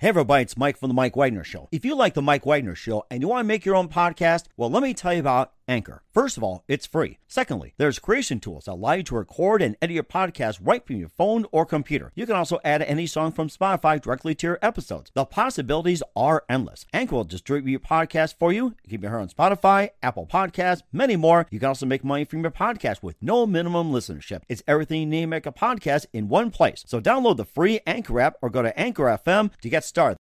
Hey everybody, it's Mike from The Mike Wagner Show. If you like The Mike Wagner Show and you want to make your own podcast, well, let me tell you about Anchor. First of all, it's free. Secondly, there's creation tools that allow you to record and edit your podcast right from your phone or computer. You can also add any song from Spotify directly to your episodes. The possibilities are endless. Anchor will distribute your podcast for you. You can be heard on Spotify, Apple Podcasts, many more. You can also make money from your podcast with no minimum listenership. It's everything you need to make a podcast in one place. So download the free Anchor app or go to Anchor FM to get started.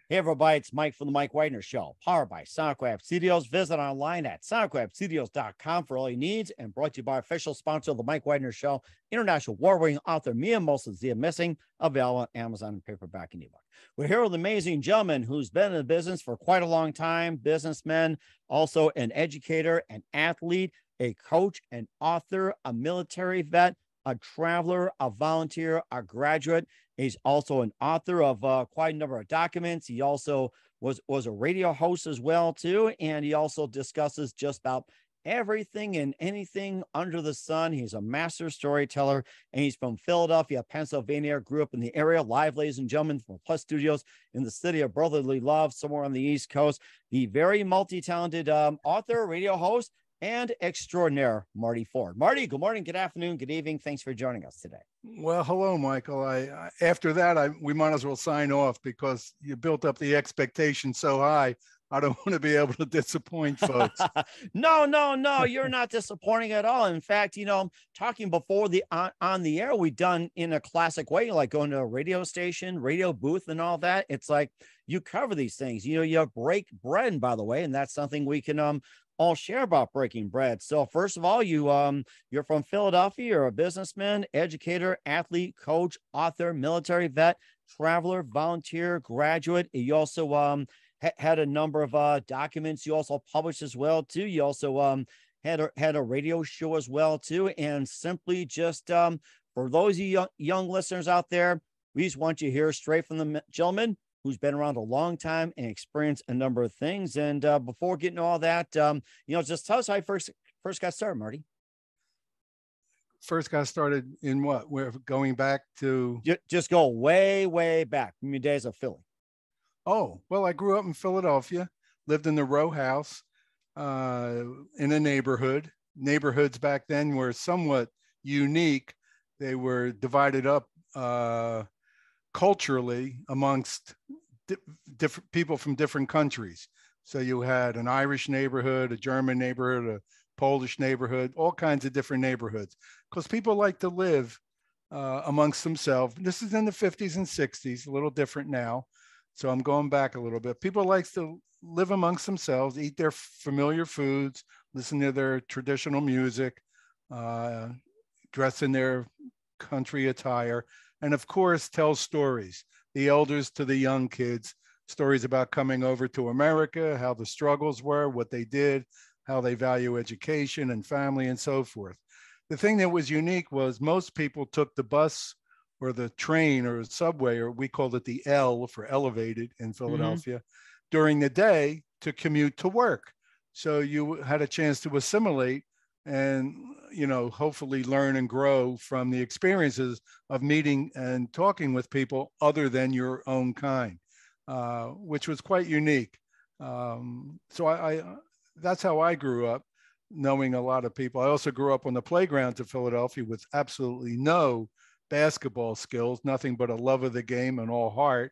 Hey everybody, it's Mike from The Mike Wagner Show, powered by Sonic Web Studios. Visit online at sonicwebstudios.com for all your needs, and brought to you by official sponsor of The Mike Wagner Show, international award-winning author Mia Moses, The Missing, available on Amazon paperback and ebook. We're here with an amazing gentleman who's been in the business for quite a long time, businessman, also an educator, an athlete, a coach, an author, a military vet, a traveler, a volunteer, a graduate. He's also an author of quite a number of documents. He also was a radio host as well, too. And he also discusses just about everything and anything under the sun. He's a master storyteller, and he's from Philadelphia, Pennsylvania. Grew up in the area. Live, ladies and gentlemen, from Plus Studios in the city of brotherly love, somewhere on the East Coast. The very multi-talented author, radio host, and extraordinaire Marty Ford. Marty, good morning, good afternoon, good evening. Thanks for joining us today. Well, hello, Michael. After that, we might as well sign off because you built up the expectation so high. I don't want to be able to disappoint folks. No, you're not disappointing at all. In fact, talking before the on the air, we done in a classic way, like going to a radio station, radio booth and all that. It's like you cover these things, you break bread, and by the way, and that's something we can all share about breaking bread. So first of all, you're from Philadelphia. You're a businessman, educator, athlete, coach, author, military vet, traveler, volunteer, graduate. You also had a number of documents you also published as well too. You also had a radio show as well too. And simply just for those of you young listeners out there, we just want you to hear straight from the gentleman who's been around a long time and experienced a number of things. And before getting all that, just tell us how you first got started, Marty. First got started in what? We're going back to... Just go way, way back from your days of Philly. Oh, well, I grew up in Philadelphia, lived in the row house in a neighborhood. Neighborhoods back then were somewhat unique. They were divided up culturally amongst different people from different countries. So you had an Irish neighborhood, a German neighborhood, a Polish neighborhood, all kinds of different neighborhoods, because people like to live amongst themselves. This is in the 50s and 60s, a little different now. So I'm going back a little bit. People like to live amongst themselves, eat their familiar foods, listen to their traditional music, dress in their country attire, and of course, tell stories, the elders to the young kids, stories about coming over to America, how the struggles were, what they did, how they value education and family and so forth. The thing that was unique was most people took the bus or the train or subway, or we called it the L for elevated in Philadelphia, during the day to commute to work. So you had a chance to assimilate and, hopefully learn and grow from the experiences of meeting and talking with people other than your own kind, which was quite unique. So I that's how I grew up, knowing a lot of people. I also grew up on the playgrounds of Philadelphia with absolutely no basketball skills, nothing but a love of the game and all heart.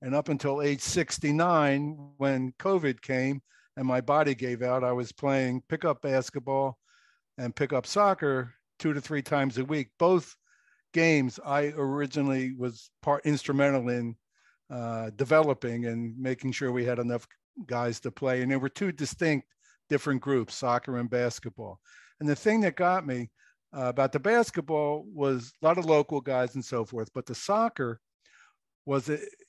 And up until age 69, when COVID came and my body gave out, I was playing pickup basketball and pickup soccer 2 to 3 times a week. Both games I originally was instrumental in developing and making sure we had enough guys to play. And there were 2 distinct different groups, soccer and basketball. And the thing that got me about the basketball was a lot of local guys and so forth, but the soccer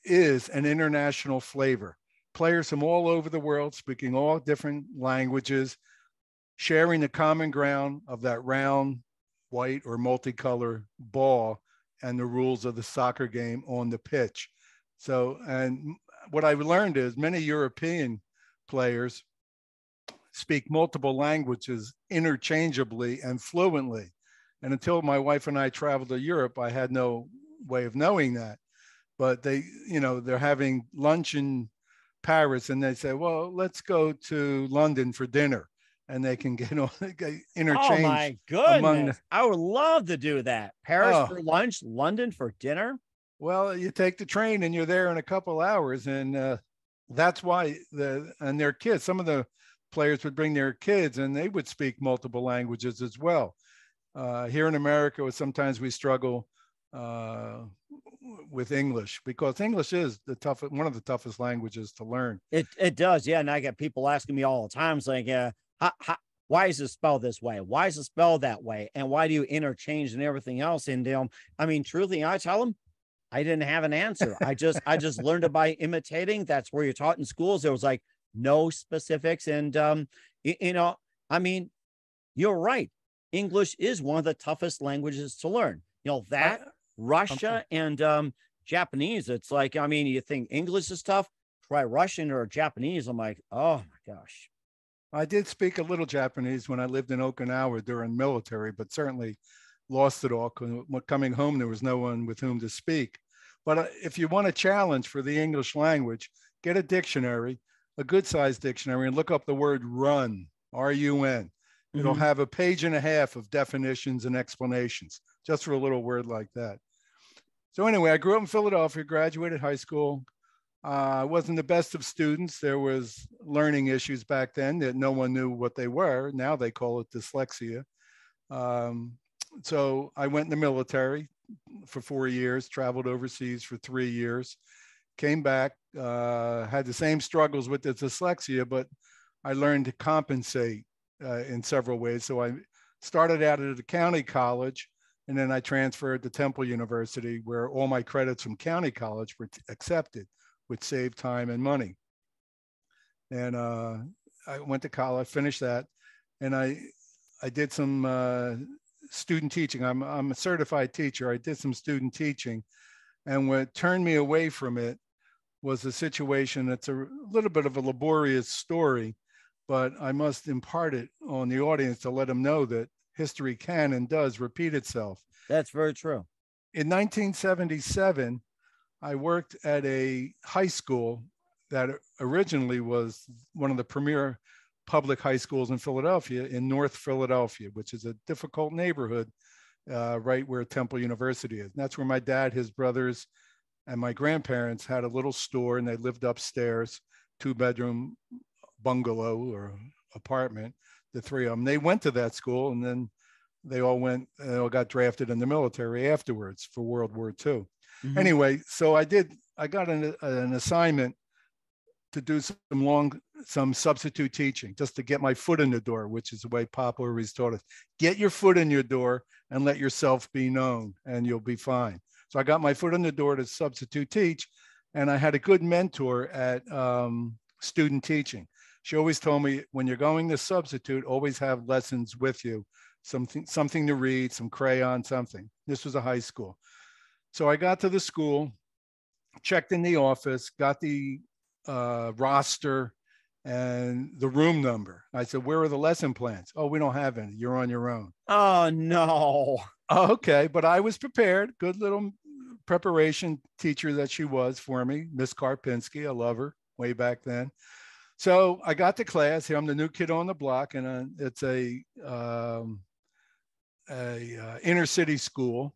is an international flavor. Players from all over the world, speaking all different languages, sharing the common ground of that round, white or multicolor ball and the rules of the soccer game on the pitch. So, and what I've learned is many European players speak multiple languages interchangeably and fluently. And until my wife and I traveled to Europe, I had no way of knowing that. but they're having lunch in Paris and they say, well, let's go to London for dinner, and they can get Oh interchanged my among the, goodness. I would love to do that. Paris oh, for lunch, London for dinner. well, you take the train and you're there in a couple hours. And that's why their kids, some of the players would bring their kids and they would speak multiple languages as well. Here in America, sometimes we struggle uh, with English because English is one of the toughest languages to learn. It does, yeah. And I get people asking me all the time, it's like, why is it spelled this way? Why is it spelled that way? And why do you interchange and everything else? And I mean, truthfully, I tell them I didn't have an answer. I just learned it by imitating. That's where you're taught in schools. There was like no specifics, and I mean, you're right. English is one of the toughest languages to learn. Russia and Japanese. It's like, I mean, you think English is tough, try Russian or Japanese. I'm like, oh my gosh. I did speak a little Japanese when I lived in Okinawa during military, but certainly lost it all because coming home, there was no one with whom to speak. But if you want a challenge for the English language, get a dictionary, a good sized dictionary, and look up the word run, R-U-N. It'll have a page and a half of definitions and explanations just for a little word like that. So anyway, I grew up in Philadelphia, graduated high school. I wasn't the best of students. There was learning issues back then that no one knew what they were. Now they call it dyslexia. So I went in the military for 4 years, traveled overseas for 3 years, came back, had the same struggles with the dyslexia, but I learned to compensate in several ways. So I started out at a county college, and then I transferred to Temple University, where all my credits from county college were accepted, which saved time and money. And I went to college, finished that, and I did some student teaching. I'm a certified teacher. I did some student teaching, and what turned me away from it was a situation that's a little bit of a laborious story, but I must impart it on the audience to let them know that history can and does repeat itself. That's very true. In 1977, I worked at a high school that originally was one of the premier public high schools in Philadelphia, in North Philadelphia, which is a difficult neighborhood right where Temple University is. And that's where my dad, his brothers, and my grandparents had a little store, and they lived upstairs, 2-bedroom bungalow or apartment, the three of them. They went to that school, and then they all got drafted in the military afterwards for World War II. Anyway, so I got an assignment to do some substitute teaching, just to get my foot in the door, which is the way Papa always taught us. Get your foot in your door and let yourself be known, and you'll be fine. So I got my foot in the door to substitute teach, and I had a good mentor at student teaching. She always told me, when you're going to substitute, always have lessons with you, something to read, some crayon, something. This was a high school. So I got to the school, checked in the office, got the roster and the room number. I said, where are the lesson plans? Oh, we don't have any. You're on your own. Oh, no. Oh, okay. But I was prepared. Good little preparation teacher that she was for me, Miss Karpinski. I love her way back then. So I got to class. Here, I'm the new kid on the block, and it's a inner city school,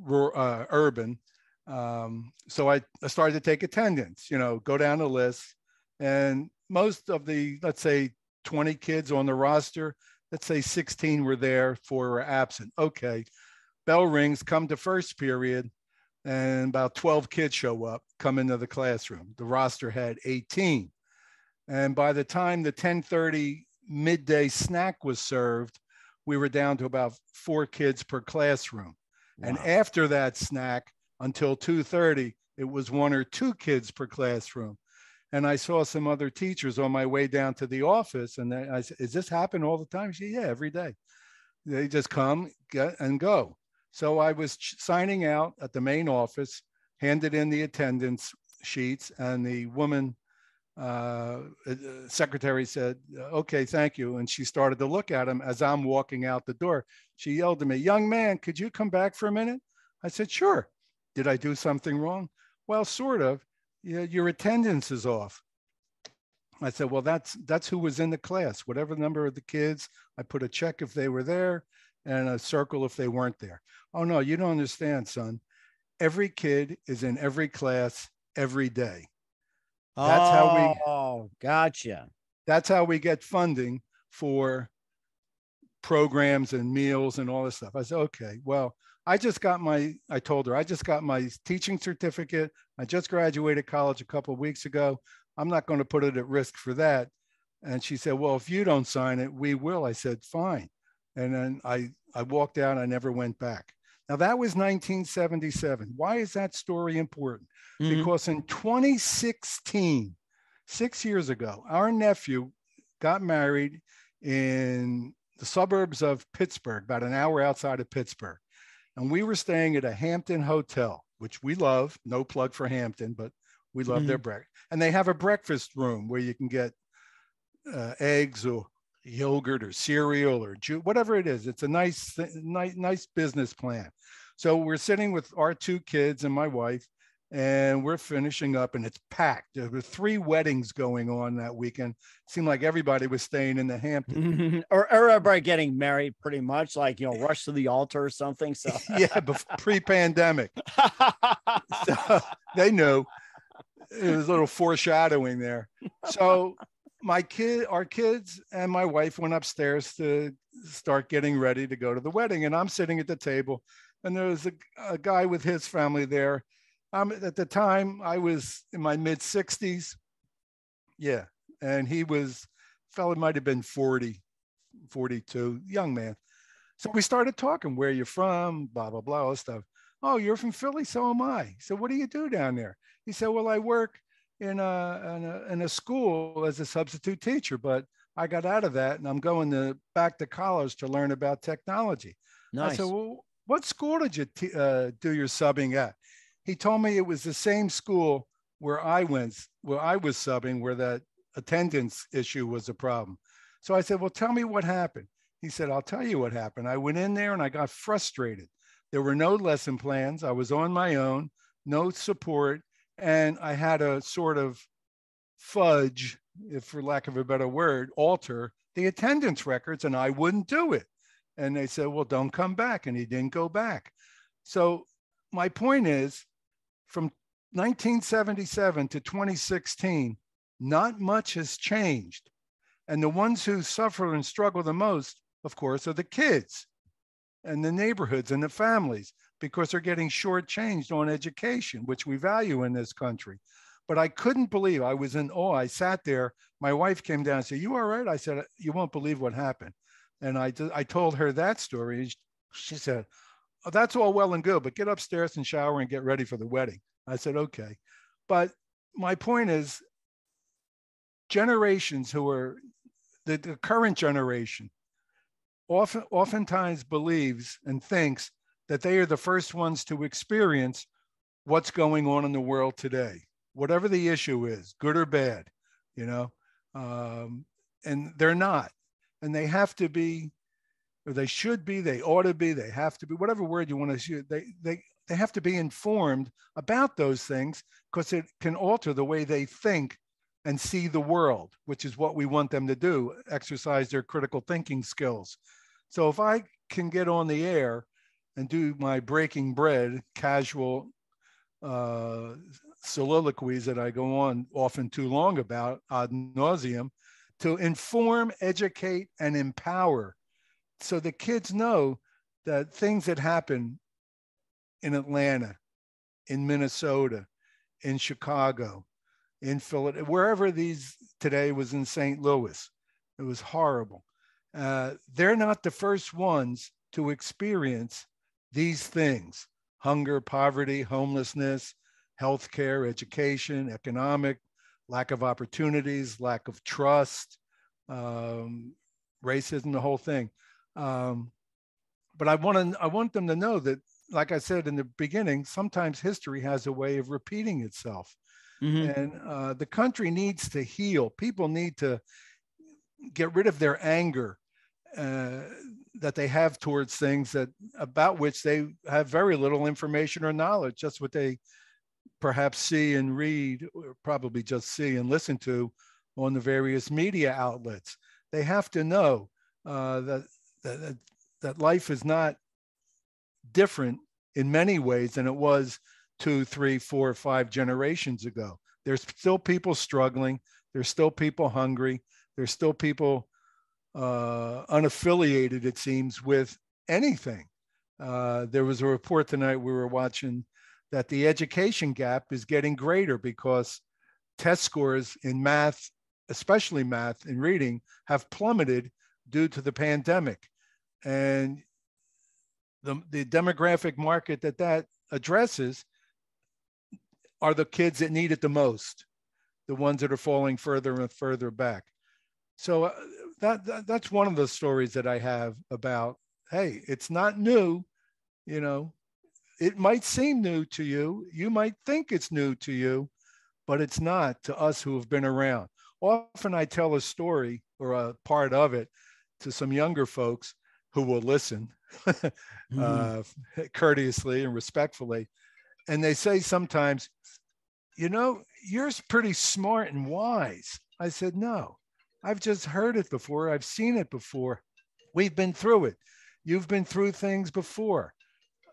urban. So I started to take attendance, go down the list, and most of the, let's say 20 kids on the roster, let's say 16 were there, 4 were absent. Okay, bell rings, come to first period, and about 12 kids show up, come into the classroom. The roster had 18. And by the time the 10:30 midday snack was served, we were down to about 4 kids per classroom. Wow. And after that snack, until 2:30, it was 1 or 2 kids per classroom. And I saw some other teachers on my way down to the office, and I said, "Is this happen all the time?" She said, "Yeah, every day. They just come, get, and go." So I was signing out at the main office, handed in the attendance sheets, and the woman secretary said, "Okay, thank you." And she started to look at him as I'm walking out the door. She yelled to me, "Young man, could you come back for a minute?" I said, "Sure." Did I do something wrong? Well, sort of. Yeah, your attendance is off. I said, well, that's who was in the class. Whatever the number of the kids, I put a check if they were there and a circle if they weren't there. Oh no, you don't understand, son. Every kid is in every class every day. That's how we Oh, gotcha. that's how we get funding for programs and meals and all this stuff. I said, okay, well, I told her, I just got my teaching certificate. I just graduated college a couple of weeks ago. I'm not going to put it at risk for that. And she said, well, if you don't sign it, we will. I said, fine. And then I walked out. I never went back. Now, that was 1977. Why is that story important? Mhm. Because in 2016, 6 years ago, our nephew got married in the suburbs of Pittsburgh, about an hour outside of Pittsburgh. And we were staying at a Hampton hotel, which we love. No plug for Hampton, but we love their breakfast. And they have a breakfast room where you can get eggs or yogurt or cereal or juice, whatever it is. It's a nice business plan. So we're sitting with our two kids and my wife, and we're finishing up, and it's packed. There were 3 weddings going on that weekend. It seemed like everybody was staying in the Hampton. Or everybody getting married, pretty much, like, rush to the altar or something. So Yeah, pre-pandemic. So they knew. It was a little foreshadowing there. So our kids and my wife went upstairs to start getting ready to go to the wedding. And I'm sitting at the table, and there was a guy with his family there. At the time, I was in my mid 60s. Yeah. And fellow might have been 40, 42, young man. So we started talking, where you're from, blah, blah, blah, all this stuff. Oh, you're from Philly? So am I. So what do you do down there? He said, well, I work in a school as a substitute teacher, but I got out of that and I'm going back to college to learn about technology. nice. I said, well, what school did you do your subbing at? He told me it was the same school where I was subbing, where that attendance issue was a problem. So I said, well, tell me what happened. He said, I'll tell you what happened. I went in there and I got frustrated. There were no lesson plans. I was on my own, no support. And I had a sort of fudge, if for lack of a better word, alter the attendance records, and I wouldn't do it. And they said, well, don't come back. And he didn't go back. So my point is, from 1977 to 2016, not much has changed. And the ones who suffer and struggle the most, of course, are the kids and the neighborhoods and the families, because they're getting shortchanged on education, which we value in this country. But I couldn't believe, I was in awe. I sat there. My wife came down and said, you all right? I said, you won't believe what happened. And I told her that story. She said, oh, that's all well and good, but get upstairs and shower and get ready for the wedding. I said, okay. But my point is, generations who are the current generation oftentimes believes and thinks that they are the first ones to experience what's going on in the world today, whatever the issue is, good or bad, and they're not. And they have to be, or they should be, they ought to be, they have to be, whatever word you want to use, they have to be informed about those things, because it can alter the way they think and see the world, which is what we want them to do, exercise their critical thinking skills. So if I can get on the air and do my breaking bread, casual soliloquies that I go on often too long about ad nauseum, to inform, educate, and empower, so the kids know that things that happen in Atlanta, in Minnesota, in Chicago, in Philadelphia, wherever these today was in St. Louis, it was horrible. They're not the first ones to experience these things: hunger, poverty, homelessness, healthcare, education, economic, lack of opportunities, lack of trust, racism, the whole thing. But I want them to know that, like I said in the beginning, sometimes history has a way of repeating itself. And the country needs to heal. People need to get rid of their anger that they have towards things about which they have very little information or knowledge. That's what they perhaps see and read, or probably just see and listen to on the various media outlets. They have to know that life is not different in many ways than it was 2, 3, 4, 5 generations ago. There's still people struggling. There's still people hungry. There's still people unaffiliated, it seems, with anything. There was a report tonight we were watching that the education gap is getting greater because test scores in math, especially math and reading, have plummeted due to the pandemic. And the demographic market that addresses are the kids that need it the most, the ones that are falling further and further back. So that's one of the stories that I have about, hey, it's not new, you know, it might seem new to you. You might think it's new to you, but it's not to us who have been around. Often I tell a story or a part of it to some younger folks who will listen courteously and respectfully. And they say sometimes, you know, you're pretty smart and wise. I said, no, I've just heard it before. I've seen it before. We've been through it. You've been through things before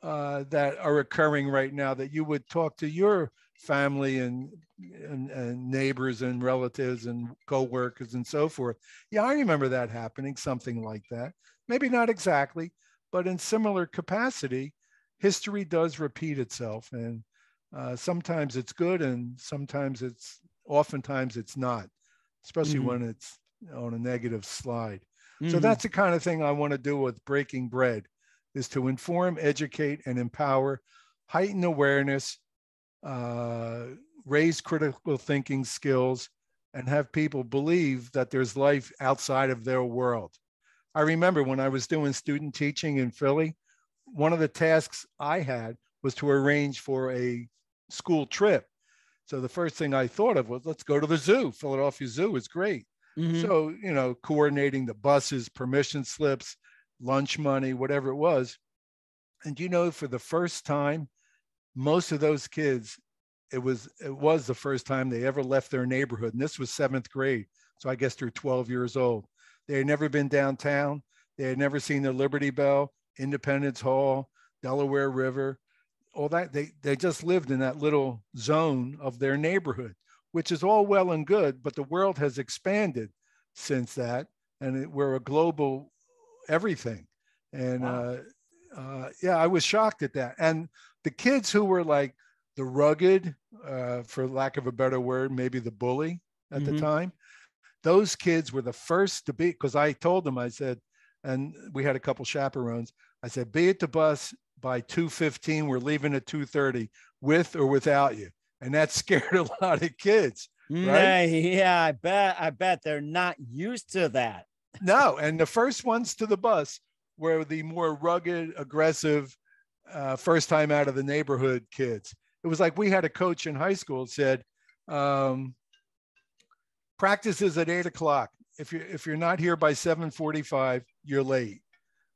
that are occurring right now that you would talk to your family and neighbors and relatives and co-workers and so forth. Yeah, I remember that happening, something like that. Maybe not exactly, but in similar capacity, history does repeat itself. And sometimes it's good and oftentimes it's not, especially when it's on a negative slide. So that's the kind of thing I want to do with Breaking Bread, is to inform, educate, and empower, heighten awareness, raise critical thinking skills, and have people believe that there's life outside of their world. I remember when I was doing student teaching in Philly, one of the tasks I had was to arrange for a school trip. So the first thing I thought of was, let's go to the zoo. Philadelphia Zoo is great. So, you know, coordinating the buses, permission slips, lunch money, whatever it was. And, you know, for the first time, most of those kids, it was the first time they ever left their neighborhood. And this was 7th grade. So I guess they're 12 years old. They had never been downtown. They had never seen the Liberty Bell, Independence Hall, Delaware River, all that. They just lived in that little zone of their neighborhood, which is all well and good, but the world has expanded since that. And we're a global everything. And yeah, I was shocked at that. And the kids who were like the rugged, for lack of a better word, maybe the bully at the time, those kids were the first to be, because I told them, I said, and we had a couple chaperones, I said, be at the bus by 2:15. We're leaving at 2:30 with or without you. And that scared a lot of kids. Right? Yeah, I bet they're not used to that. No, and the first ones to the bus were the more rugged, aggressive, first time out of the neighborhood kids. It was like we had a coach in high school that said, practice is at 8 o'clock. If you're not here by 7:45, you're late,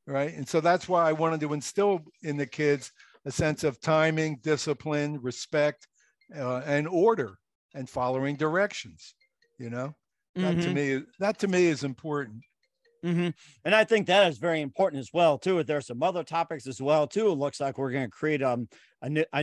right? And so that's why I wanted to instill in the kids a sense of timing, discipline, respect, and order, and following directions. You know, that to me is important. And I think that is very important as well too. There's some other topics as well too. It looks like we're going to create a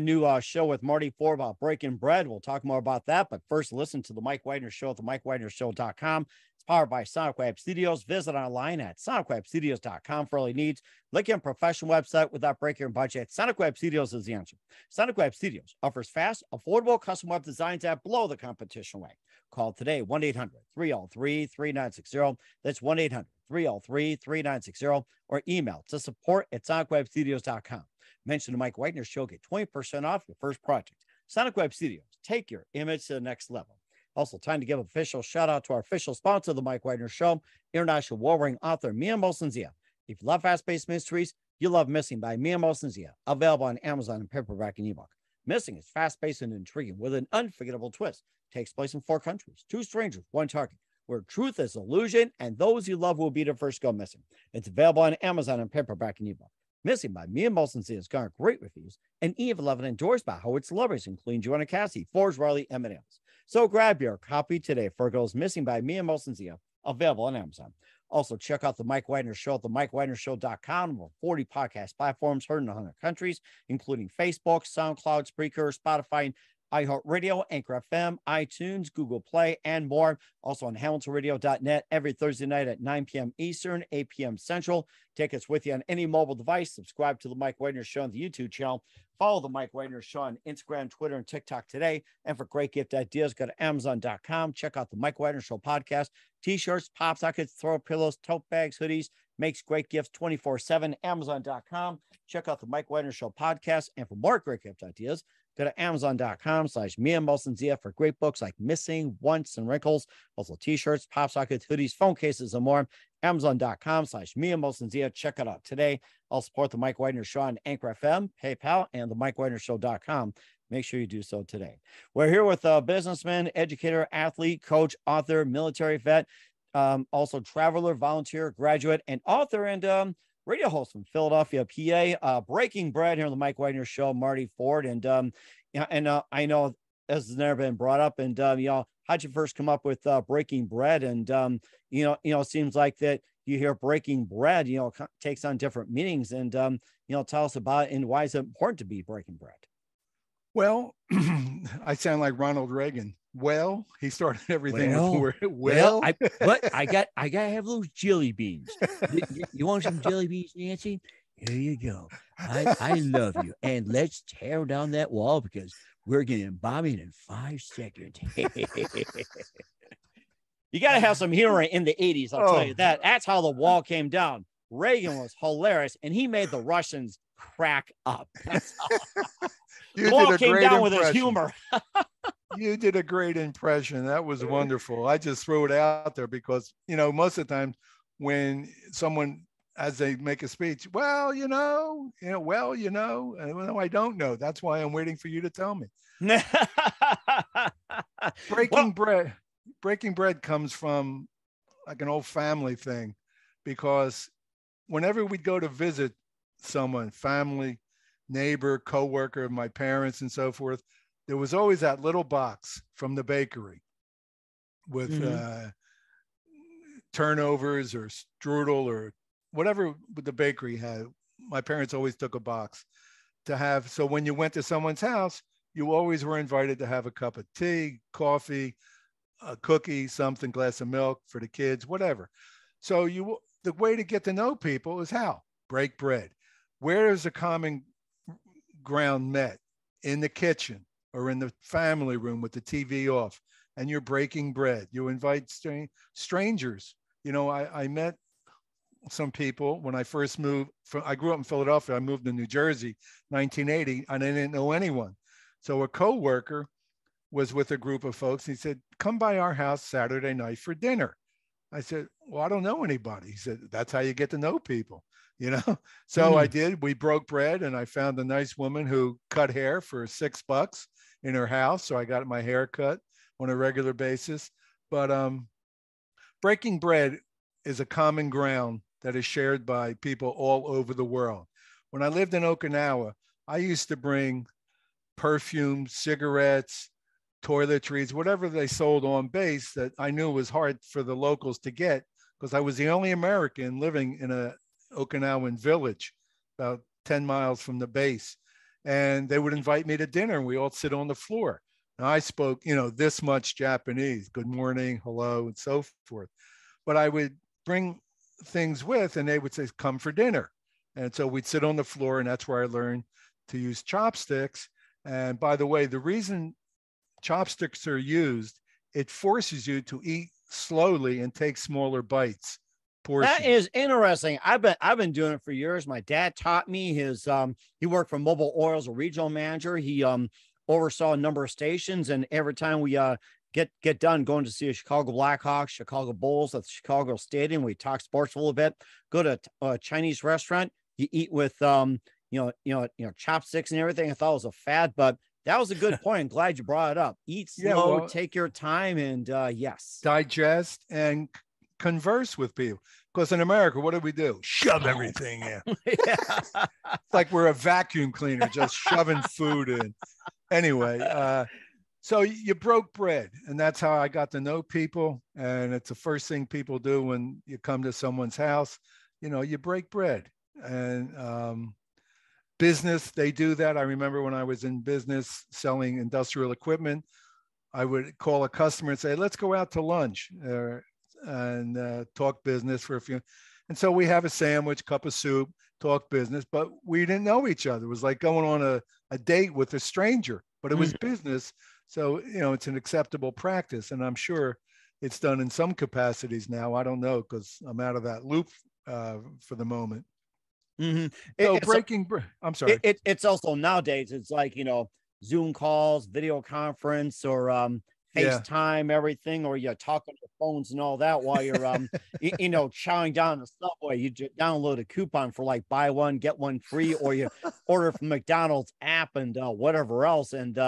new show with Marty Ford about breaking bread. We'll talk more about that, but first listen to the Mike Widener Show at the MikeWidenerShow.com. It's powered by Sonic Web Studios. Visit online at SonicWebStudios.com for all your needs. Look at a professional website without breaking your budget. Sonic Web Studios is the answer. Sonic Web Studios offers fast, affordable custom web designs that blow the competition away. Call today, 1-800-303-3960. That's 1-800-303-3960, or email to support@sonicwebstudios.com. Mention the Mike Widener Show, get 20% off your first project. Sonic Web Studios, take your image to the next level. Also, time to give an official shout out to our official sponsor of the Mike Widener Show, international war-wearing author Mia Mosensia. If you love fast-paced mysteries, you love Missing by Mia Mosensia, available on Amazon in paperback and ebook. Missing is fast-paced and intriguing with an unforgettable twist. Takes place in 4 countries, 2 strangers, 1 target, where truth is illusion and those you love will be the first go missing. It's available on Amazon in paperback and ebook. Missing by me and Molson Z has garnered great reviews, and EF11 endorsed by Howard celebrities, including Joanna Cassie, Forbes Riley, M&M's. So grab your copy today. Fergal's Missing by Me and Molson Z, available on Amazon. Also, check out the Mike Widener Show at themikewidnershow.com. Over 40 podcast platforms heard in 100 countries, including Facebook, SoundCloud, Spreaker, Spotify, iHeartRadio, Anchor FM, iTunes, Google Play, and more. Also on HamiltonRadio.net every Thursday night at 9 p.m. Eastern, 8 p.m. Central. Take us with you on any mobile device. Subscribe to the Mike Widener Show on the YouTube channel. Follow the Mike Widener Show on Instagram, Twitter, and TikTok today. And for great gift ideas, go to Amazon.com. Check out the Mike Widener Show podcast. T-shirts, pop sockets, throw pillows, tote bags, hoodies. Makes great gifts 24/7. Amazon.com. Check out the Mike Widener Show podcast. And for more great gift ideas, go to Amazon.com/me and Molson Zia for great books like Missing, Once, and Wrinkles. Also t-shirts, pop sockets, hoodies, phone cases, and more. Amazon.com/me and Molson Zia. Check it out today. I'll support the Mike Widener Show on Anchor FM, PayPal, and the MikeWidenerShow.com. Make sure you do so today. We're here with a businessman, educator, athlete, coach, author, military vet, also traveler, volunteer, graduate, and author, and radio host from Philadelphia, PA. Breaking bread here on the Mike Widener Show, Marty Ford. And I know this has never been brought up. And how'd you first come up with breaking bread? And it seems like that you hear breaking bread, takes on different meanings. And tell us about it and why is it important to be breaking bread? Well, I sound like Ronald Reagan. Well, he started everything well, with well. I gotta have those jelly beans. You want some jelly beans, Nancy? Here you go. I love you. And let's tear down that wall because we're getting bombing in 5 seconds. You gotta have some humor in the 80s. I'll tell you that. That's how the wall came down. Reagan was hilarious, and he made the Russians crack up. The wall came down with his humor. You did a great impression. That was wonderful. I just threw it out there because, most of the time when someone, as they make a speech, well, and no, I don't know. That's why I'm waiting for you to tell me. Breaking bread comes from like an old family thing, because whenever we'd go to visit someone, family, neighbor, coworker of my parents and so forth, there was always that little box from the bakery with turnovers or strudel or whatever the bakery had. My parents always took a box to have. So when you went to someone's house, you always were invited to have a cup of tea, coffee, a cookie, something, glass of milk for the kids, whatever. So the way to get to know people is how? Break bread. Where is the common ground met? In the kitchen or in the family room with the TV off, and you're breaking bread. You invite strangers. I met some people when I first moved. I grew up in Philadelphia. I moved to New Jersey, 1980, and I didn't know anyone. So a coworker was with a group of folks. He said, come by our house Saturday night for dinner. I said, well, I don't know anybody. He said, that's how you get to know people. So I did. We broke bread, and I found a nice woman who cut hair for $6 in her house. So I got my hair cut on a regular basis. But breaking bread is a common ground that is shared by people all over the world. When I lived in Okinawa, I used to bring perfume, cigarettes, toiletries, whatever they sold on base that I knew was hard for the locals to get, because I was the only American living in a Okinawan village about 10 miles from the base. And they would invite me to dinner, and we all sit on the floor. Now I spoke, this much Japanese, good morning, hello, and so forth. But I would bring things with, and they would say, come for dinner. And so we'd sit on the floor, and that's where I learned to use chopsticks. And by the way, the reason chopsticks are used, it forces you to eat slowly and take smaller bites. Portions. That is interesting. I've been doing it for years. My dad taught me. He worked for Mobile Oil as a regional manager. He oversaw a number of stations, and every time we get done going to see a Chicago Blackhawks, Chicago Bulls at the Chicago Stadium, we talk sports a little bit. Go to a Chinese restaurant, you eat with chopsticks and everything. I thought it was a fad, but that was a good point. I'm glad you brought it up. Eat slow, take your time, and yes, digest and converse with people. Because in America, what do we do? Shove everything in. Yeah. It's like we're a vacuum cleaner, just shoving food in. Anyway, so you broke bread, and that's how I got to know people. And it's the first thing people do when you come to someone's house. You break bread. And business, they do that. I remember when I was in business selling industrial equipment, I would call a customer and say, let's go out to lunch and talk business for a few. And so we have a sandwich, cup of soup, talk business, but we didn't know each other. It was like going on a date with a stranger, but it was business. So, it's an acceptable practice. And I'm sure it's done in some capacities now. I don't know, because I'm out of that loop for the moment. Mm-hmm. So I'm sorry. It's also nowadays, it's like, Zoom calls, video conference, or FaceTime, everything, or you talk on your phones and all that while you're chowing down the subway. You just download a coupon for like buy one get one free, or you order from McDonald's app and whatever else, and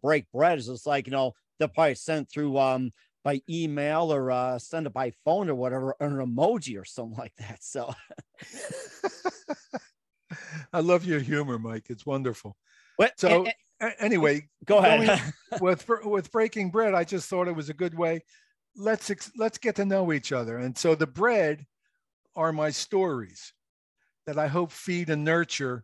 break bread is just like, they'll probably send through by email, or send it by phone or whatever, or an emoji or something like that. So I love your humor, Mike. It's wonderful. Anyway, go ahead. with breaking bread, I just thought it was a good way. Let's get to know each other. And so the bread are my stories that I hope feed and nourish,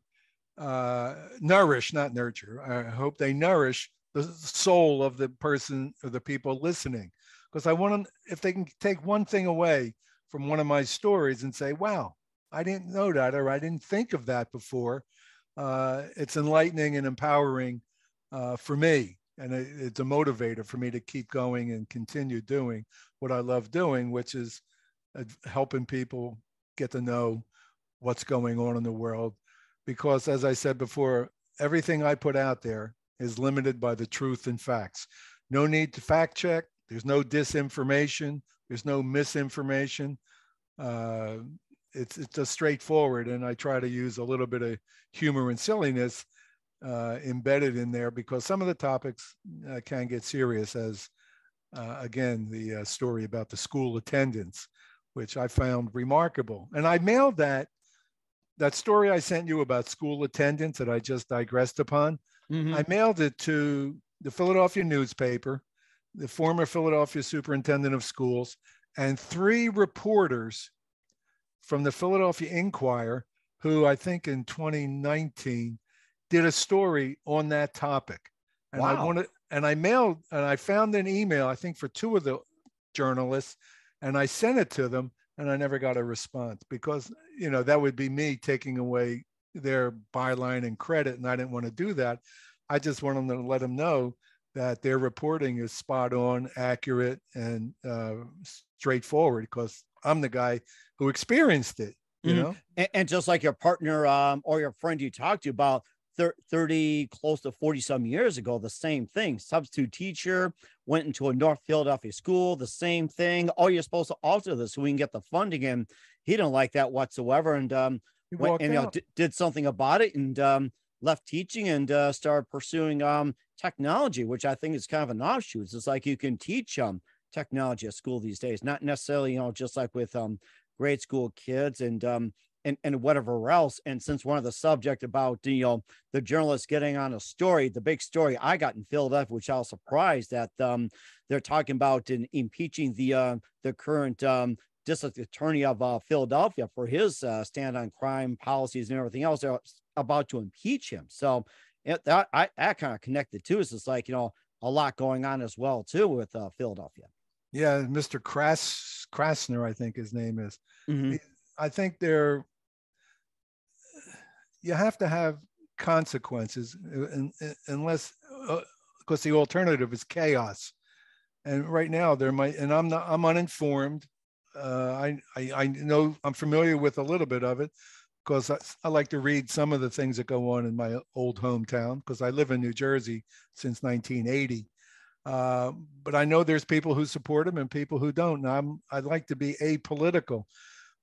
not nurture. I hope they nourish the soul of the person or the people listening. Because I want them, if they can take one thing away from one of my stories and say, wow, I didn't know that, or I didn't think of that before. It's enlightening and empowering for me. And it's a motivator for me to keep going and continue doing what I love doing, which is helping people get to know what's going on in the world. Because as I said before, everything I put out there is limited by the truth and facts. No need to fact check. There's no disinformation. There's no misinformation. It's just straightforward. And I try to use a little bit of humor and silliness embedded in there, because some of the topics can get serious, as again, the story about the school attendance, which I found remarkable. And I mailed that story I sent you about school attendance that I just digressed upon. Mm-hmm. I mailed it to the Philadelphia newspaper, the former Philadelphia superintendent of schools, and 3 reporters from the Philadelphia Inquirer, who I think in 2019 did a story on that topic. And wow. I found an email, I think for 2 of the journalists, and I sent it to them, and I never got a response, because, that would be me taking away their byline and credit. And I didn't want to do that. I just wanted to let them know that their reporting is spot on, accurate, and straightforward, because I'm the guy who experienced it, you know? And just like your partner or your friend you talked to about 30, close to 40 some years ago, the same thing. Substitute teacher, went into a North Philadelphia school, the same thing. Oh, you're supposed to alter this so we can get the funding. And he didn't like that whatsoever. And went and did something about it, and left teaching and started pursuing technology, which I think is kind of an offshoot. It's like you can teach technology at school these days, not necessarily, just like with grade school kids and whatever else. And since one of the subject about the journalists getting on a story, the big story I got in Philadelphia, which I was surprised that they're talking about impeaching the current district attorney of Philadelphia for his stand on crime policies and everything else. They're about to impeach him. So I kind of connected too. It's just like, a lot going on as well too with Philadelphia. Yeah, Mr. Krasner, I think his name is. Mm-hmm. I think you have to have consequences, unless, because the alternative is chaos. And right now and I'm uninformed. I know, I'm familiar with a little bit of it, because I like to read some of the things that go on in my old hometown, because I live in New Jersey since 1980. But I know there's people who support him and people who don't. And I'd like to be apolitical,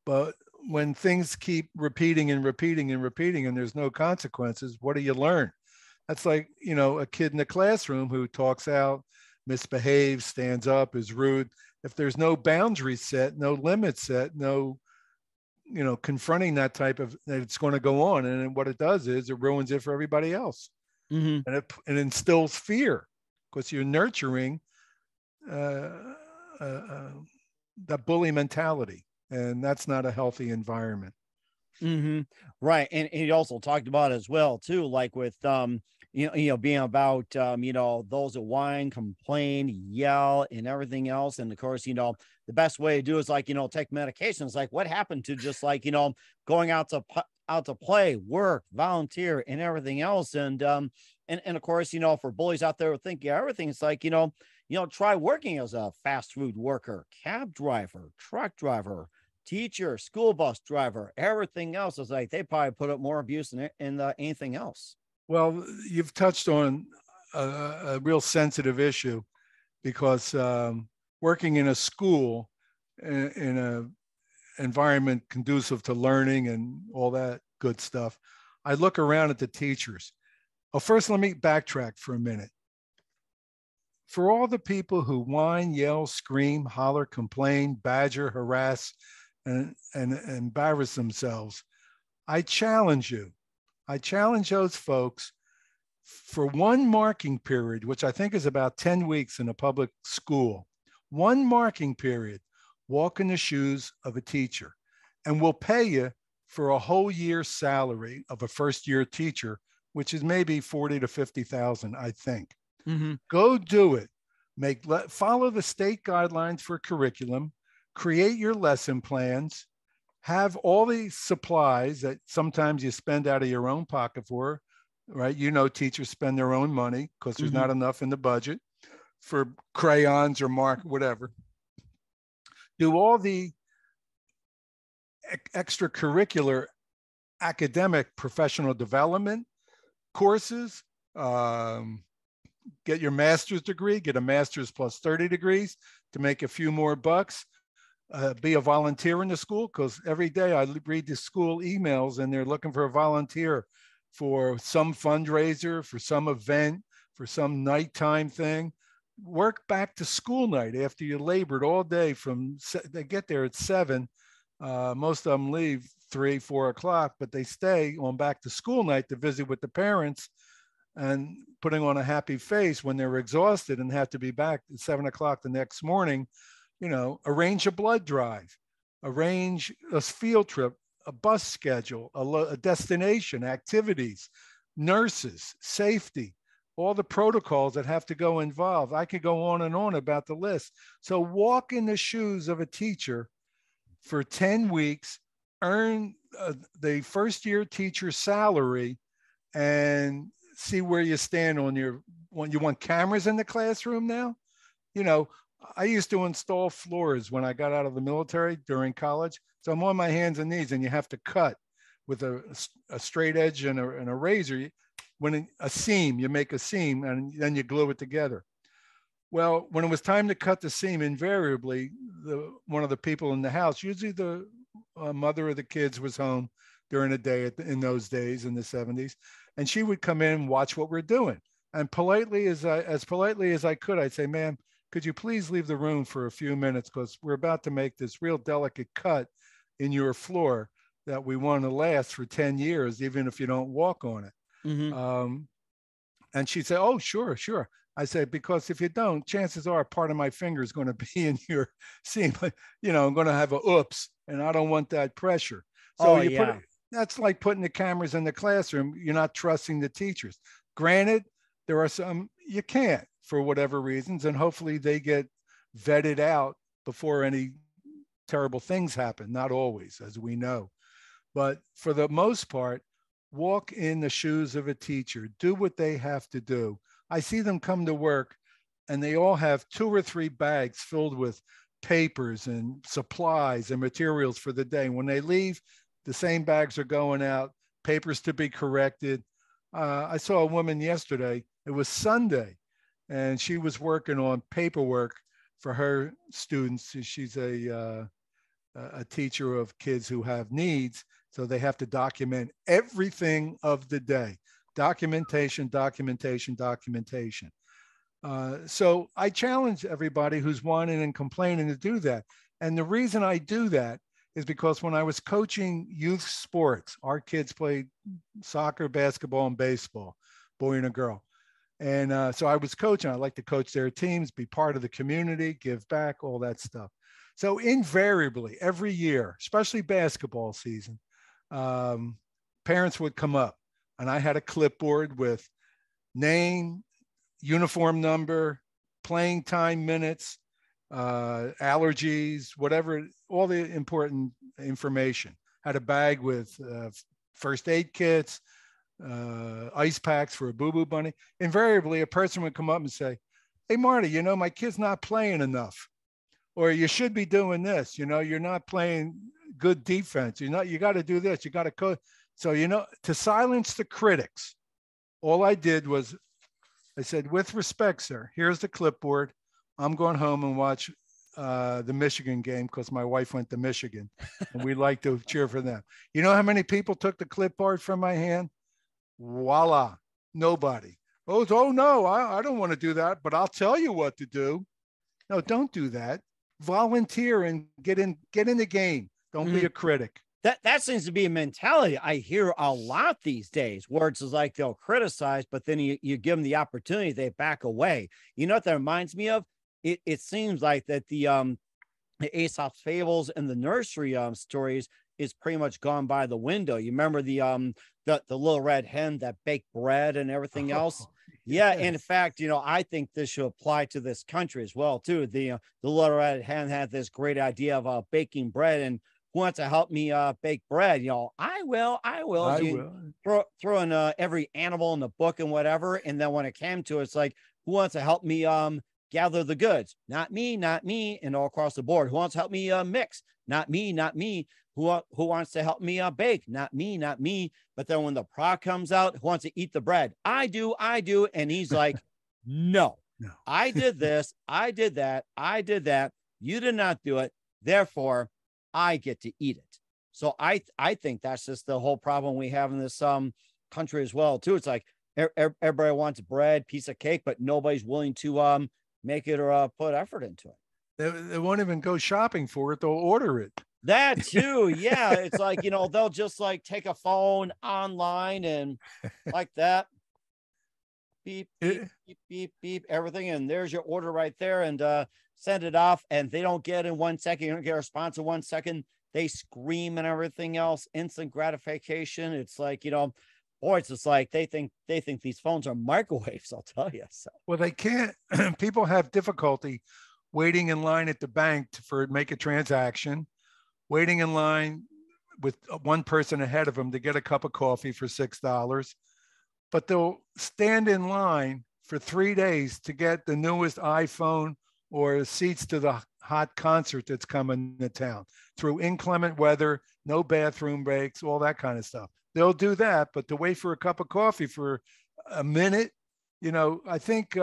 but when things keep repeating and repeating and repeating and there's no consequences, what do you learn? That's like, a kid in the classroom who talks out, misbehaves, stands up, is rude. if there's no boundaries set, no limits set, no, confronting that type of, that it's going to go on. And what it does is it ruins it for everybody else. Mm-hmm. And it instills fear because you're nurturing that bully mentality. And that's not a healthy environment. Mm-hmm. Right. And he also talked about as well too, like with being about those that whine, complain, yell, and everything else. And of course, the best way to do is like, take medications. Like what happened to just like, going out to play, work, volunteer, and everything else. And of course, for bullies out there who think everything, it's like, try working as a fast food worker, cab driver, truck driver, teacher, school bus driver, everything else. Is like they probably put up more abuse in anything else. Well, you've touched on a real sensitive issue because working in a school, in a environment conducive to learning and all that good stuff, I look around at the teachers. Well, first, let me backtrack for a minute. For all the people who whine, yell, scream, holler, complain, badger, harass, and embarrass themselves, I challenge you. I challenge those folks for one marking period, which I think is about 10 weeks in a public school, one marking period, walk in the shoes of a teacher, and we'll pay you for a whole year's salary of a first-year teacher, which is maybe 40 to 50,000, I think. Mm-hmm. Go do it. Follow the state guidelines for curriculum, create your lesson plans, have all the supplies that sometimes you spend out of your own pocket for, right? Teachers spend their own money because there's not enough in the budget for crayons or mark, whatever. Do all the extracurricular academic professional development courses, get your master's degree, get a master's plus 30 degrees to make a few more bucks. Be a volunteer in the school, because every day I read the school emails and they're looking for a volunteer for some fundraiser, for some event, for some nighttime thing. Work back to school night after you labored all day they get there at 7. Most of them leave 3, 4 o'clock, but they stay on back to school night to visit with the parents and putting on a happy face when they're exhausted and have to be back at 7 o'clock the next morning. Arrange a blood drive, arrange a field trip, a bus schedule, a destination, activities, nurses, safety, all the protocols that have to go involved. I could go on and on about the list. So walk in the shoes of a teacher for 10 weeks, earn the first year teacher salary, and see where you stand on you want cameras in the classroom now? I used to install floors when I got out of the military during college. So I'm on my hands and knees, and you have to cut with a straight edge and a razor. When a seam, you make a seam and then you glue it together. Well, when it was time to cut the seam, invariably, one of the people in the house, usually the mother of the kids, was home during the day in those days in the 70s, and she would come in and watch what we're doing. And politely as I could, I'd say, "Ma'am, could you please leave the room for a few minutes, because we're about to make this real delicate cut in your floor that we want to last for 10 years, even if you don't walk on it." Mm-hmm. And she'd say, "Oh, sure. I said, "Because if you don't, chances are part of my finger is going to be in your seam. I'm going to have a oops, and I don't want that pressure." So that's like putting the cameras in the classroom. You're not trusting the teachers. Granted, there are some you can't for whatever reasons, and hopefully they get vetted out before any terrible things happen. Not always, as we know. But for the most part, walk in the shoes of a teacher. Do what they have to do. I see them come to work and they all have 2 or 3 bags filled with papers and supplies and materials for the day. When they leave, the same bags are going out, papers to be corrected. I saw a woman yesterday, it was Sunday, and she was working on paperwork for her students. She's a teacher of kids who have needs, so they have to document everything of the day. Documentation. So I challenge everybody who's whining and complaining to do that. And the reason I do that is because when I was coaching youth sports, our kids played soccer, basketball, and baseball, boy and a girl. And so I was coaching. I like to coach their teams, be part of the community, give back, all that stuff. So invariably, every year, especially basketball season, parents would come up, and I had a clipboard with name, uniform number, playing time minutes, allergies, whatever, all the important information. Had a bag with first aid kits, ice packs for a boo-boo bunny. Invariably, a person would come up and say, "Hey, Marty, you know, my kid's not playing enough. Or you should be doing this. You know, you're not playing good defense. You got to do this. You got to coach." So, you know, to silence the critics, all I did was I said, "With respect, sir, here's the clipboard. I'm going home and watch the Michigan game because my wife went to Michigan and we like to cheer for them." You know how many people took the clipboard from my hand? Voila, nobody. Oh no, I don't want to do that, but I'll tell you what to do. No, don't do that. Volunteer and get in the game. Don't be a critic. That seems to be a mentality I hear a lot these days, where it's like they'll criticize, but then you give them the opportunity, they back away. You know what that reminds me of? It seems like that the Aesop's fables and the nursery stories is pretty much gone by the window. You remember the little red hen that baked bread and everything else? Yeah, and in fact, you know, I think this should apply to this country as well too. The little red hen had this great idea of baking bread, and who wants to help me bake bread? You know, I will. I will. Throw in every animal in the book and whatever, and then when it came to it, it's like, who wants to help me gather the goods? Not me, not me, and all across the board. Who wants to help me mix? Not me, not me. Who wants to help me bake? Not me, not me. But then when the product comes out, who wants to eat the bread? I do. And he's like, no, I did this. I did that. I did that. You did not do it. Therefore, I get to eat it. So I think that's just the whole problem we have in this country as well too. It's like everybody wants bread, piece of cake, but nobody's willing to make it or put effort into it. They won't even go shopping for it. They'll order it. That too. Yeah. It's like, you know, they'll just like take a phone online and like that. Beep, beep, beep, beep, beep, everything. And there's your order right there. And send it off. And they don't get in 1 second. You don't get a response in 1 second. They scream and everything else. Instant gratification. It's like, you know, boy, it's just like they think these phones are microwaves, I'll tell you. So well, they can't. People have difficulty waiting in line at the bank for make a transaction, waiting in line with one person ahead of them to get a cup of coffee for $6, but they'll stand in line for 3 days to get the newest iPhone or seats to the hot concert that's coming to town through inclement weather, no bathroom breaks, all that kind of stuff. They'll do that, but to wait for a cup of coffee for a minute, you know, I think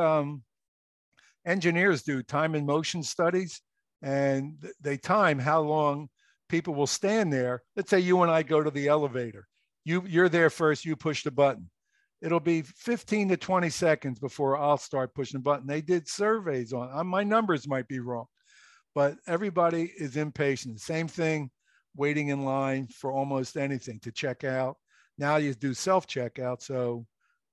engineers do time and motion studies, and they time how long people will stand there. Let's say you and I go to the elevator. You're there first, you push the button. It'll be 15 to 20 seconds before I'll start pushing the button. They did surveys on my numbers might be wrong, but everybody is impatient. Same thing, waiting in line for almost anything to check out. Now you do self-checkout, so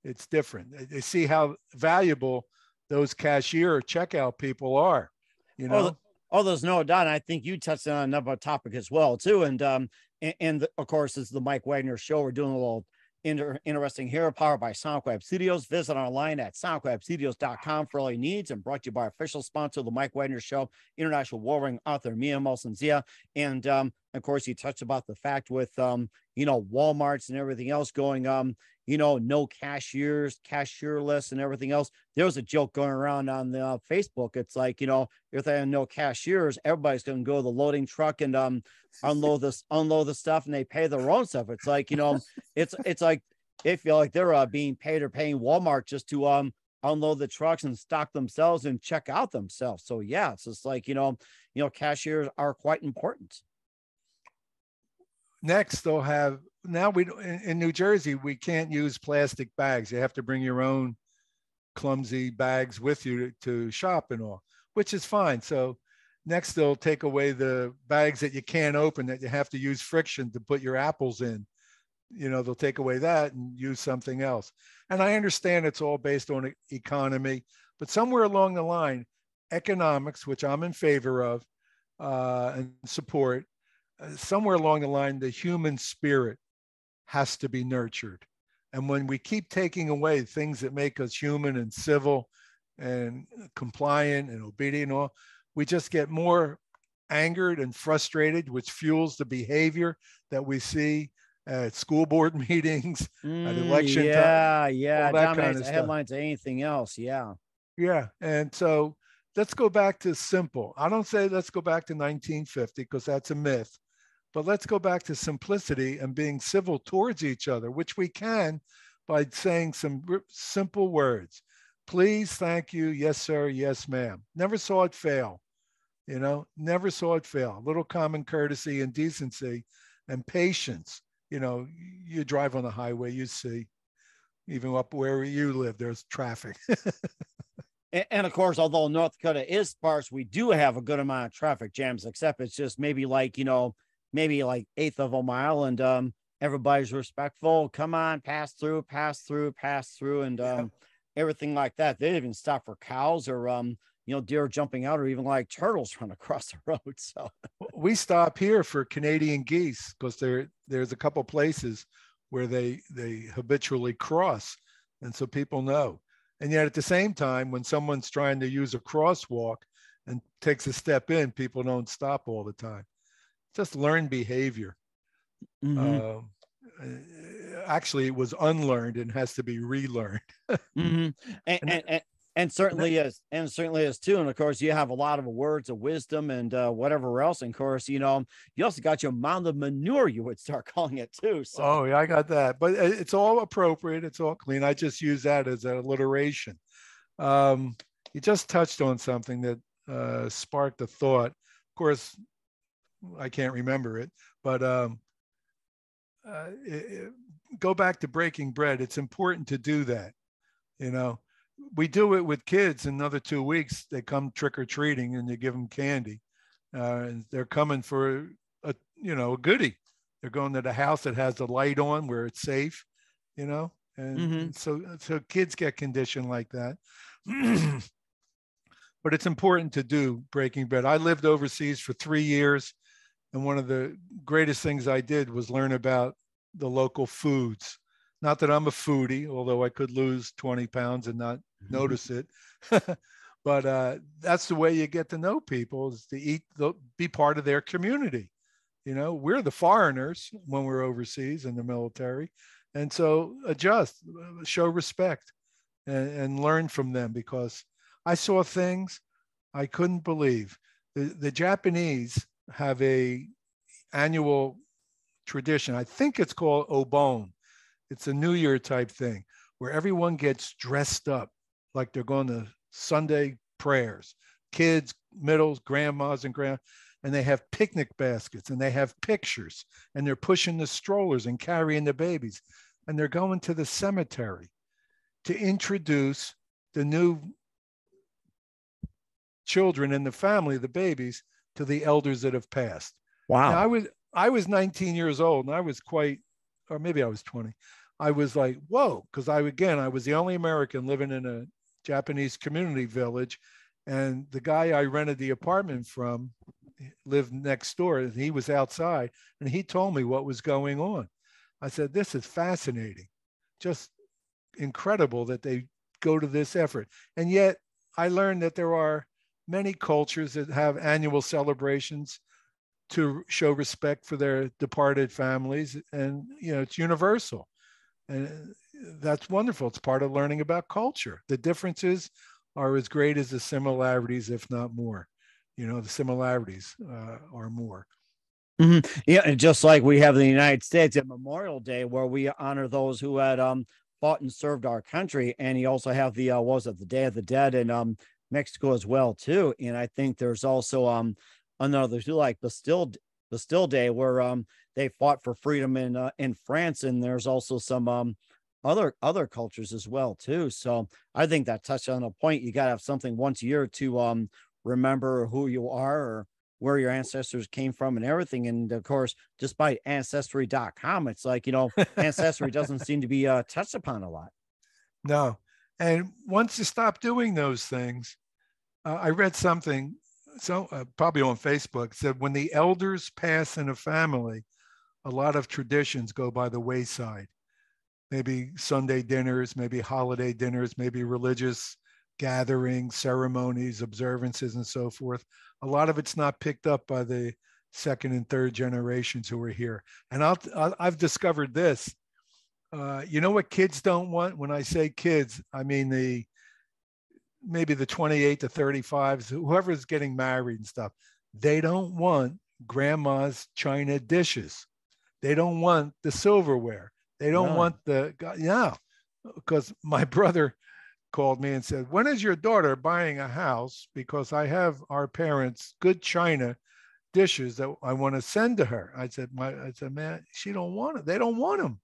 it's different. They see how valuable those cashier or checkout people are, you know? Oh, there's no doubt. I think you touched on another topic as well, too. And of course, this is the Mike Wagner Show. We're doing a little interesting here, powered by Sonic Web Studios. Visit online at sonicwebstudios.com for all your needs, and brought to you by official sponsor of the Mike Wagner Show, international warring author Mia Molson-Zia. And of course, you touched about the fact with you know, Walmarts and everything else going you know, no cashiers, cashierless and everything else. There was a joke going around on the Facebook. It's like, you know, if they have no cashiers, everybody's going to go to the loading truck and unload the stuff, and they pay their own stuff. It's like, you know, it's like they feel like they're being paid or paying Walmart just to unload the trucks and stock themselves and check out themselves. So yeah, it's just like, you know, cashiers are quite important. Next, they'll have, now in New Jersey, we can't use plastic bags. You have to bring your own clumsy bags with you to shop and all, which is fine. So next they'll take away the bags that you can't open, that you have to use friction to put your apples in. They'll take away that and use something else. And I understand it's all based on economy, but somewhere along the line, economics, which I'm in favor of and support, somewhere along the line, the human spirit has to be nurtured. And when we keep taking away things that make us human and civil and compliant and obedient and all, we just get more angered and frustrated, which fuels the behavior that we see at school board meetings, at election time. Yeah. All that Dominates kind of the stuff. headlines of anything else. Yeah. Yeah. And so let's go back to simple. I don't say let's go back to 1950 because that's a myth, but let's go back to simplicity and being civil towards each other, which we can by saying some simple words. Please, thank you, yes, sir, yes, ma'am. Never saw it fail. Never saw it fail. A little common courtesy and decency and patience. You drive on the highway, you see, even up where you live, there's traffic. And of course, although North Dakota is sparse, we do have a good amount of traffic jams, except it's just maybe like, maybe like eighth of a mile, and everybody's respectful. Come on, pass through, and everything like that. They didn't even stop for cows or deer jumping out, or even like turtles run across the road. So we stop here for Canadian geese because there's a couple places where they habitually cross, and so people know. And yet at the same time, when someone's trying to use a crosswalk and takes a step in, people don't stop all the time. Just learned behavior. Mm-hmm. Actually, it was unlearned and has to be relearned. Mm-hmm. And certainly is too. And of course, you have a lot of words of wisdom and whatever else. And of course, you also got your mound of manure, you would start calling it too. So. Oh, yeah, I got that. But it's all appropriate. It's all clean. I just use that as an alliteration. You just touched on something that sparked a thought. Of course, I can't remember it, but go back to breaking bread. It's important to do that. We do it with kids. In another 2 weeks, they come trick-or-treating and you give them candy. And they're coming for a goodie. They're going to the house that has the light on where it's safe, and Mm-hmm. so kids get conditioned like that. But it's important to do breaking bread. I lived overseas for 3 years, and one of the greatest things I did was learn about the local foods. Not that I'm a foodie, although I could lose 20 pounds and not notice it. But that's the way you get to know people, is to eat, be part of their community. We're the foreigners when we're overseas in the military. And so adjust, show respect, and learn from them, because I saw things I couldn't believe. The Japanese have a annual tradition. I think it's called Obon. It's a New Year type thing where everyone gets dressed up like they're going to Sunday prayers. Kids, middles, grandmas and and they have picnic baskets and they have pictures and they're pushing the strollers and carrying the babies. And they're going to the cemetery to introduce the new children in the family, the babies, to the elders that have passed. Wow. Now, I was 19 years old and I was or maybe I was 20. I was like, whoa, because I was the only American living in a Japanese community village. And the guy I rented the apartment from lived next door, and he was outside, and he told me what was going on. I said, this is fascinating. Just incredible that they go to this effort. And yet I learned that there are many cultures that have annual celebrations to show respect for their departed families. And, it's universal. And that's wonderful. It's part of learning about culture. The differences are as great as the similarities, if not more. The similarities are more. Mm-hmm. Yeah, and just like we have in the United States at Memorial Day, where we honor those who had fought and served our country, and you also have the the Day of the Dead in Mexico as well too. And I think there's also another too, like Bastille Day, where they fought for freedom in France, and there's also some other cultures as well too. So I think that touched on a point. You got to have something once a year to remember who you are or where your ancestors came from and everything. And of course, despite ancestry.com, it's like, ancestry doesn't seem to be touched upon a lot. No. And once you stop doing those things, I read something, probably on Facebook, said when the elders pass in a family, a lot of traditions go by the wayside. Maybe Sunday dinners, maybe holiday dinners, maybe religious gatherings, ceremonies, observances, and so forth. A lot of it's not picked up by the second and third generations who are here. And I've discovered this. You know what kids don't want? When I say kids, I mean maybe the 28 to 35s, whoever's getting married and stuff. They don't want grandma's china dishes. They don't want the silverware. They don't want because my brother called me and said, when is your daughter buying a house? Because I have our parents' good china dishes that I want to send to her. I said, man, she don't want it. They don't want them.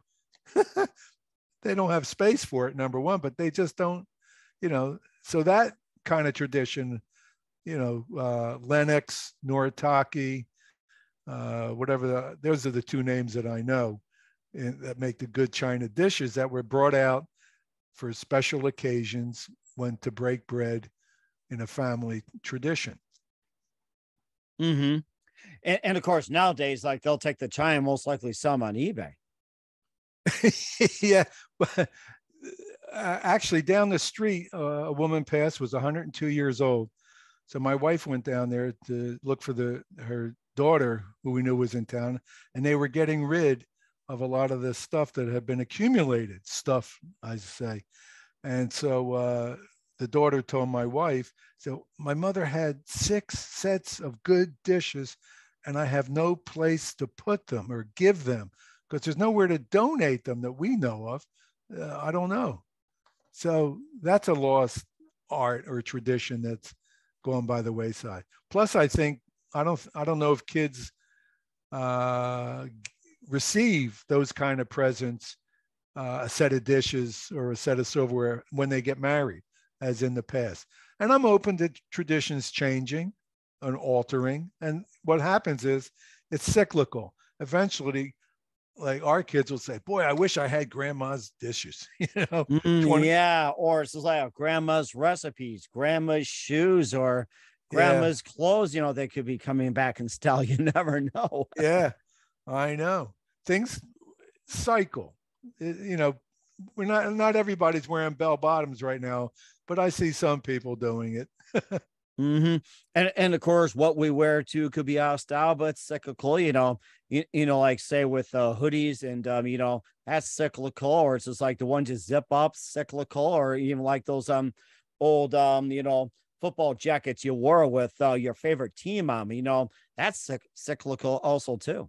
They don't have space for it, number one, but they just don't, so that kind of tradition, Lennox, Noritake, those are the two names that I know that make the good china dishes that were brought out for special occasions when to break bread in a family tradition. Mm-hmm. And of course, nowadays, like they'll take the china, most likely some on eBay. Yeah. Actually, down the street, a woman passed, was 102 years old. So my wife went down there to look for her daughter, who we knew was in town, and they were getting rid of a lot of the stuff that had been accumulated, I say. And so the daughter told my wife, so my mother had 6 sets of good dishes, and I have no place to put them or give them because there's nowhere to donate them that we know of. I don't know. So that's a lost art or tradition that's gone by the wayside. Plus, I think I don't know if kids receive those kind of presents, a set of dishes or a set of silverware when they get married, as in the past. And I'm open to traditions changing and altering. And what happens is it's cyclical. Eventually, like our kids will say, boy, I wish I had grandma's dishes, 20... Yeah. Or it's like grandma's recipes, grandma's shoes, or grandma's clothes, they could be coming back in style. You never know. Yeah, I know. Things cycle. We're not everybody's wearing bell bottoms right now, but I see some people doing it. Mm-hmm. And of course, what we wear too could be out of style, but it's cyclical. Like say with hoodies and that's cyclical, or it's just like the ones you zip up, cyclical, or even like those old football jackets you wore with your favorite team on. That's cyclical also too.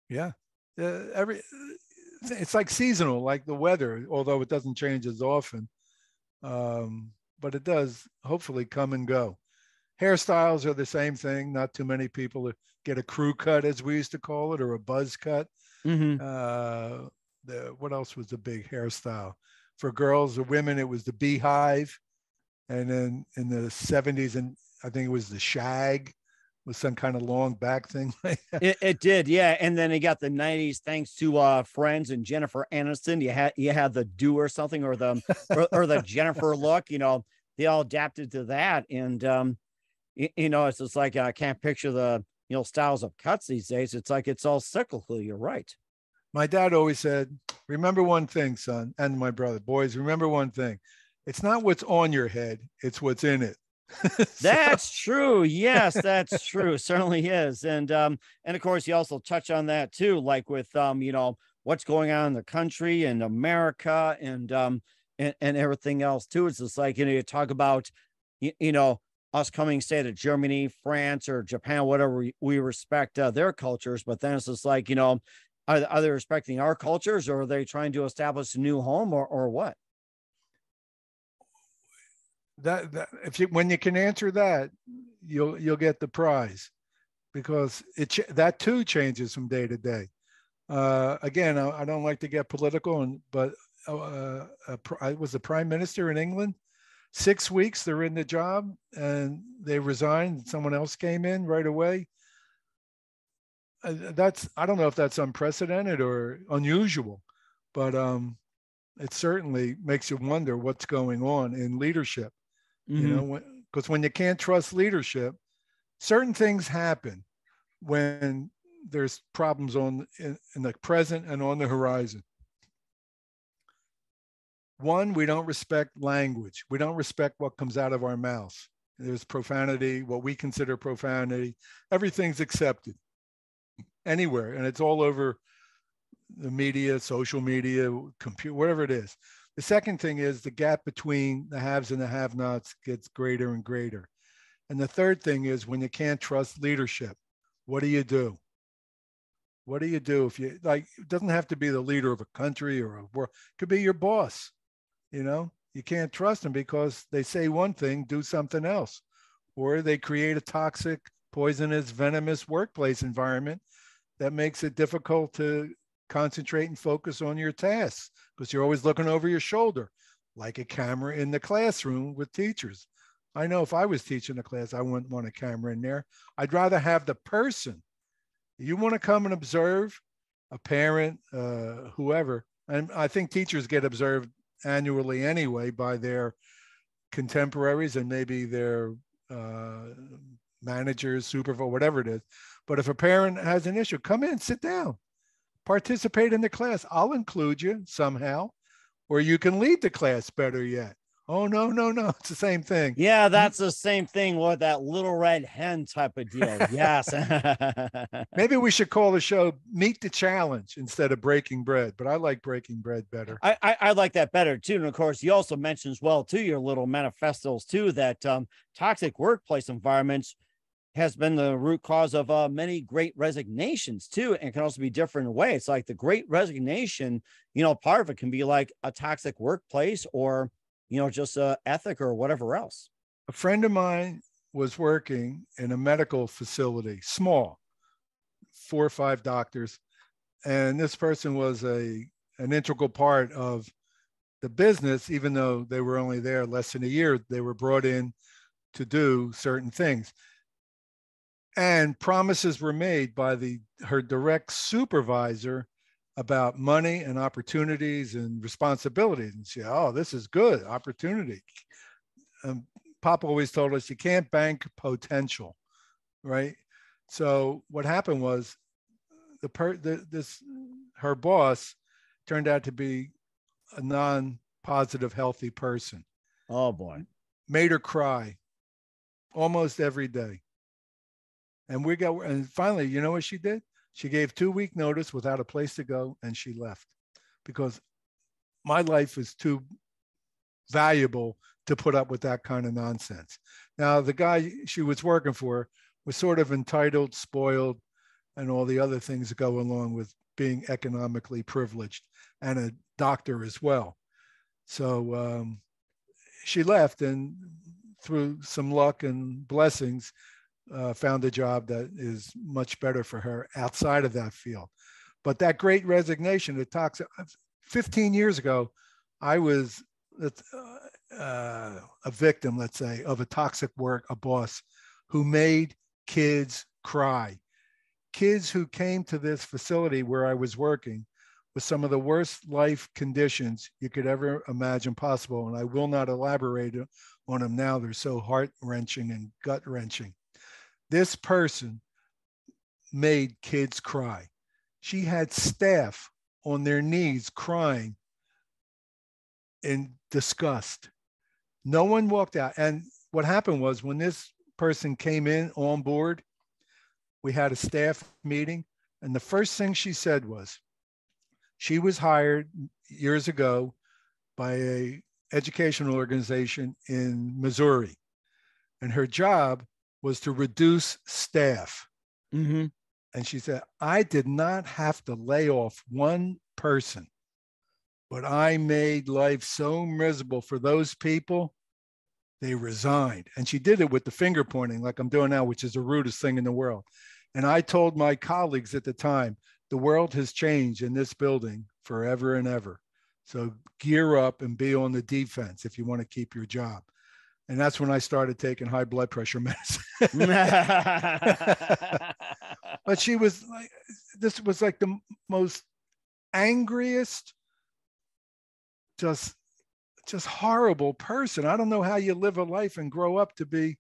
Yeah, it's like seasonal, like the weather, although it doesn't change as often. But it does hopefully come and go. Hairstyles are the same thing. Not too many people get a crew cut, as we used to call it, or a buzz cut. Mm-hmm. What else was the big hairstyle? For girls or women, it was the beehive. And then in the 70s, and I think it was the shag, was some kind of long back thing. It did, yeah. And then it got the 90s thanks to Friends and Jennifer Aniston. You had the do or something, or the Jennifer look. They all adapted to that. And it's just like I can't picture the styles of cuts these days. It's like it's all cyclical. You're right. My dad always said, remember one thing, son, and my brother, boys, remember one thing. It's not what's on your head, it's what's in it. That's true. Yes, that's true. Certainly is. And of course you also touch on that too, like with what's going on in the country and America and everything else too. It's just like, you talk about us coming, say, to Germany, France, or Japan, whatever, we respect their cultures, but then it's just like, are they respecting our cultures, or are they trying to establish a new home, or what? When you can answer that, you'll get the prize, because that too changes from day to day. Again, I don't like to get political, but I was the prime minister in England. 6 weeks they're in the job and they resigned. Someone else came in right away. I don't know if that's unprecedented or unusual, but it certainly makes you wonder what's going on in leadership. You know, because when you can't trust leadership, certain things happen when there's problems in the present and on the horizon. One, we don't respect language. We don't respect what comes out of our mouths. There's profanity, what we consider profanity. Everything's accepted anywhere, and it's all over the media, social media, computer, whatever it is. The second thing is the gap between the haves and the have-nots gets greater and greater. And the third thing is when you can't trust leadership, what do you do? What do you do if you, like, it doesn't have to be the leader of a country or a world, it could be your boss. You know, you can't trust them because they say one thing, do something else, or they create a toxic, poisonous, venomous workplace environment that makes it difficult to concentrate and focus on your tasks because you're always looking over your shoulder, like a camera in the classroom with teachers. I know if I was teaching a class, I wouldn't want a camera in there. I'd rather have the person. You want to come and observe a parent, whoever, and I think teachers get observed annually anyway by their contemporaries and maybe their managers, supervisors, whatever it is. But if a parent has an issue, come in, sit down, participate in the class. I'll include you somehow, or you can lead the class better yet. Oh, no. It's the same thing. Yeah, that's the same thing with that little red hen type of deal. Yes. Maybe we should call the show Meet the Challenge instead of Breaking Bread, but I like Breaking Bread better. I like that better too. And of course, you also mentioned as well too, your little manifestos too, that toxic workplace environments has been the root cause of many great resignations too, and can also be different in a way. It's like the great resignation, you know, part of it can be like a toxic workplace or, you know, just ethic or whatever else. A friend of mine was working in a medical facility, small, 4 or 5 doctors. And this person was an integral part of the business, even though they were only there less than a year. They were brought in to do certain things. And promises were made by her direct supervisor about money and opportunities and responsibilities. And she, oh, this is good, opportunity. Pop always told us you can't bank potential, right? So what happened was her boss turned out to be a non-positive, healthy person. Oh boy. Made her cry almost every day. And finally, you know what she did? She gave 2-week notice without a place to go, and she left because my life is too valuable to put up with that kind of nonsense. Now, the guy she was working for was sort of entitled, spoiled, and all the other things that go along with being economically privileged, and a doctor as well. So she left, and through some luck and blessings, found a job that is much better for her outside of that field. But that great resignation, the toxic, 15 years ago, I was a victim, let's say, of a toxic a boss who made kids cry. Kids who came to this facility where I was working with some of the worst life conditions you could ever imagine possible. And I will not elaborate on them now. They're so heart-wrenching and gut-wrenching. This person made kids cry. She had staff on their knees crying in disgust. No one walked out. And what happened was when this person came in on board, we had a staff meeting. And the first thing she said was, she was hired years ago by an educational organization in Missouri. And her job was to reduce staff. Mm-hmm. And she said, I did not have to lay off one person, but I made life so miserable for those people, they resigned. And she did it with the finger pointing like I'm doing now, which is the rudest thing in the world. And I told my colleagues at the time, the world has changed in this building forever and ever. So gear up and be on the defense if you want to keep your job. And that's when I started taking high blood pressure medicine. But she was like, this was like the most angriest, just horrible person. I don't know how you live a life and grow up to be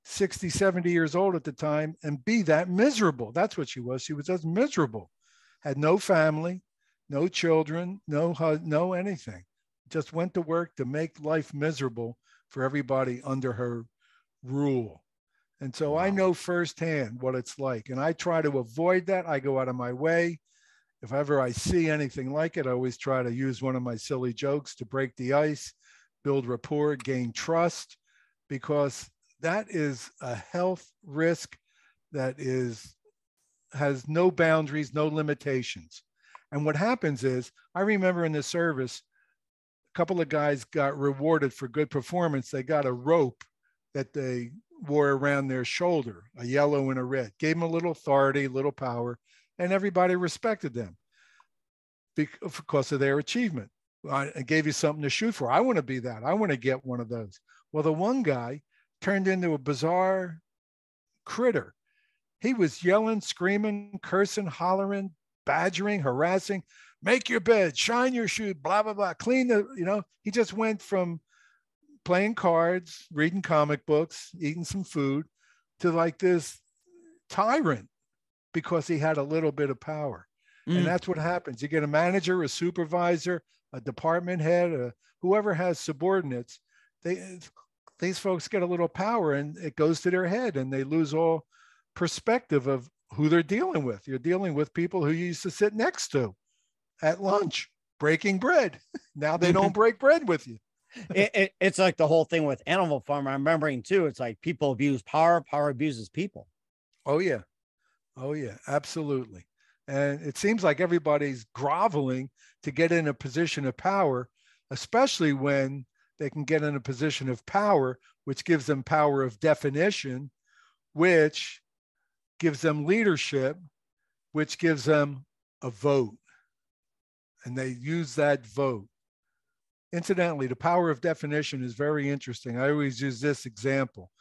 60, 70 years old at the time and be that miserable. That's what she was. She was just miserable. Had no family, no children, no anything. Just went to work to make life miserable for everybody under her rule. And so I know firsthand what it's like. And I try to avoid that. I go out of my way. If ever I see anything like it, I always try to use one of my silly jokes to break the ice, build rapport, gain trust, because that is a health risk that has no boundaries, no limitations. And what happens is, I remember in the service, a couple of guys got rewarded for good performance. They got a rope that they wore around their shoulder, a yellow and a red, gave them a little authority, a little power, and everybody respected them because of their achievement. I gave you something to shoot for. I want to be that. I want to get one of those. Well, the one guy turned into a bizarre critter. He was yelling, screaming, cursing, hollering, badgering, harassing, make your bed, shine your shoe, blah, blah, blah, clean the, he just went from playing cards, reading comic books, eating some food, to like this tyrant because he had a little bit of power. And that's what happens. You get a manager, a supervisor, a department head, whoever has subordinates, these folks get a little power and it goes to their head and they lose all perspective of who they're dealing with. You're dealing with people who you used to sit next to at lunch, breaking bread. Now they don't break bread with you. It's like the whole thing with Animal Farm. I'm remembering too. It's like people abuse power, power abuses people. Oh yeah. Oh yeah, absolutely. And it seems like everybody's groveling to get in a position of power, especially when they can get in a position of power, which gives them power of definition, which gives them leadership, which gives them a vote. And they use that vote. Incidentally, the power of definition is very interesting. I always use this example.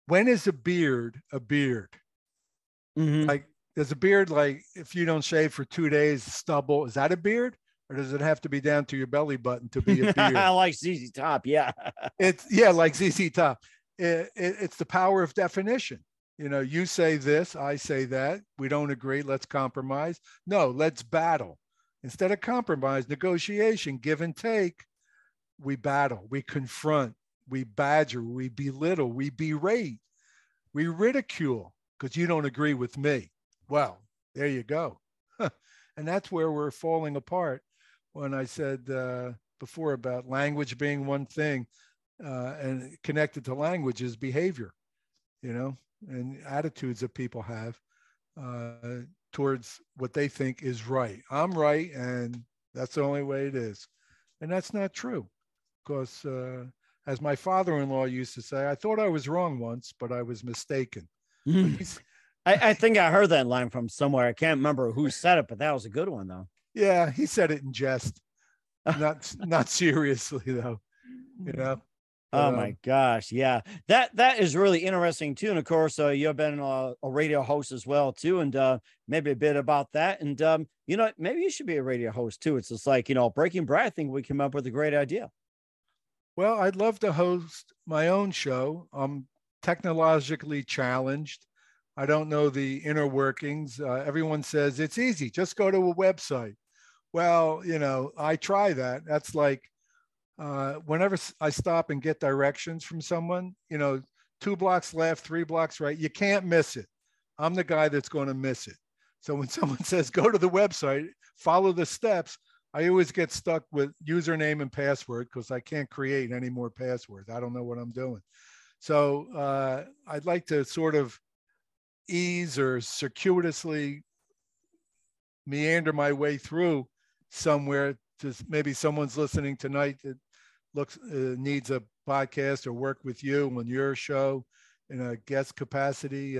When is a beard a beard? Like, there's a beard, like if you don't shave for 2 days, stubble, is that a beard? Or does it have to be down to your belly button to be a beard? Like ZZ Top, yeah. Like ZZ Top. It's the power of definition. You say this, I say that. We don't agree. Let's compromise. No, let's battle. Instead of compromise, negotiation, give and take, we battle, we confront, we badger, we belittle, we berate, we ridicule because you don't agree with me. Well, there you go. And that's where we're falling apart. When I said before about language being one thing and connected to language is behavior, and attitudes that people have towards what they think is right. I'm right, and that's the only way it is. And that's not true because as my father-in-law used to say, I thought I was wrong once, but I was mistaken. I think I heard that line from somewhere. I can't remember who said it, but that was a good one, though. Yeah, he said it in jest, not seriously, though. Oh my gosh, yeah, that is really interesting too. And of course, you've been a radio host as well too, and maybe a bit about that. And maybe you should be a radio host too. It's just like Breaking Bread. I think we came up with a great idea. Well, I'd love to host my own show. I'm technologically challenged. I don't know the inner workings. Everyone says it's easy. Just go to a website. Well, I try that. That's like whenever I stop and get directions from someone, 2 blocks left, 3 blocks right, you can't miss it. I'm the guy that's going to miss it. So when someone says, go to the website, follow the steps, I always get stuck with username and password because I can't create any more passwords. I don't know what I'm doing. So I'd like to sort of ease or circuitously meander my way through somewhere to maybe someone's listening tonight that needs a podcast or work with you on your show in a guest capacity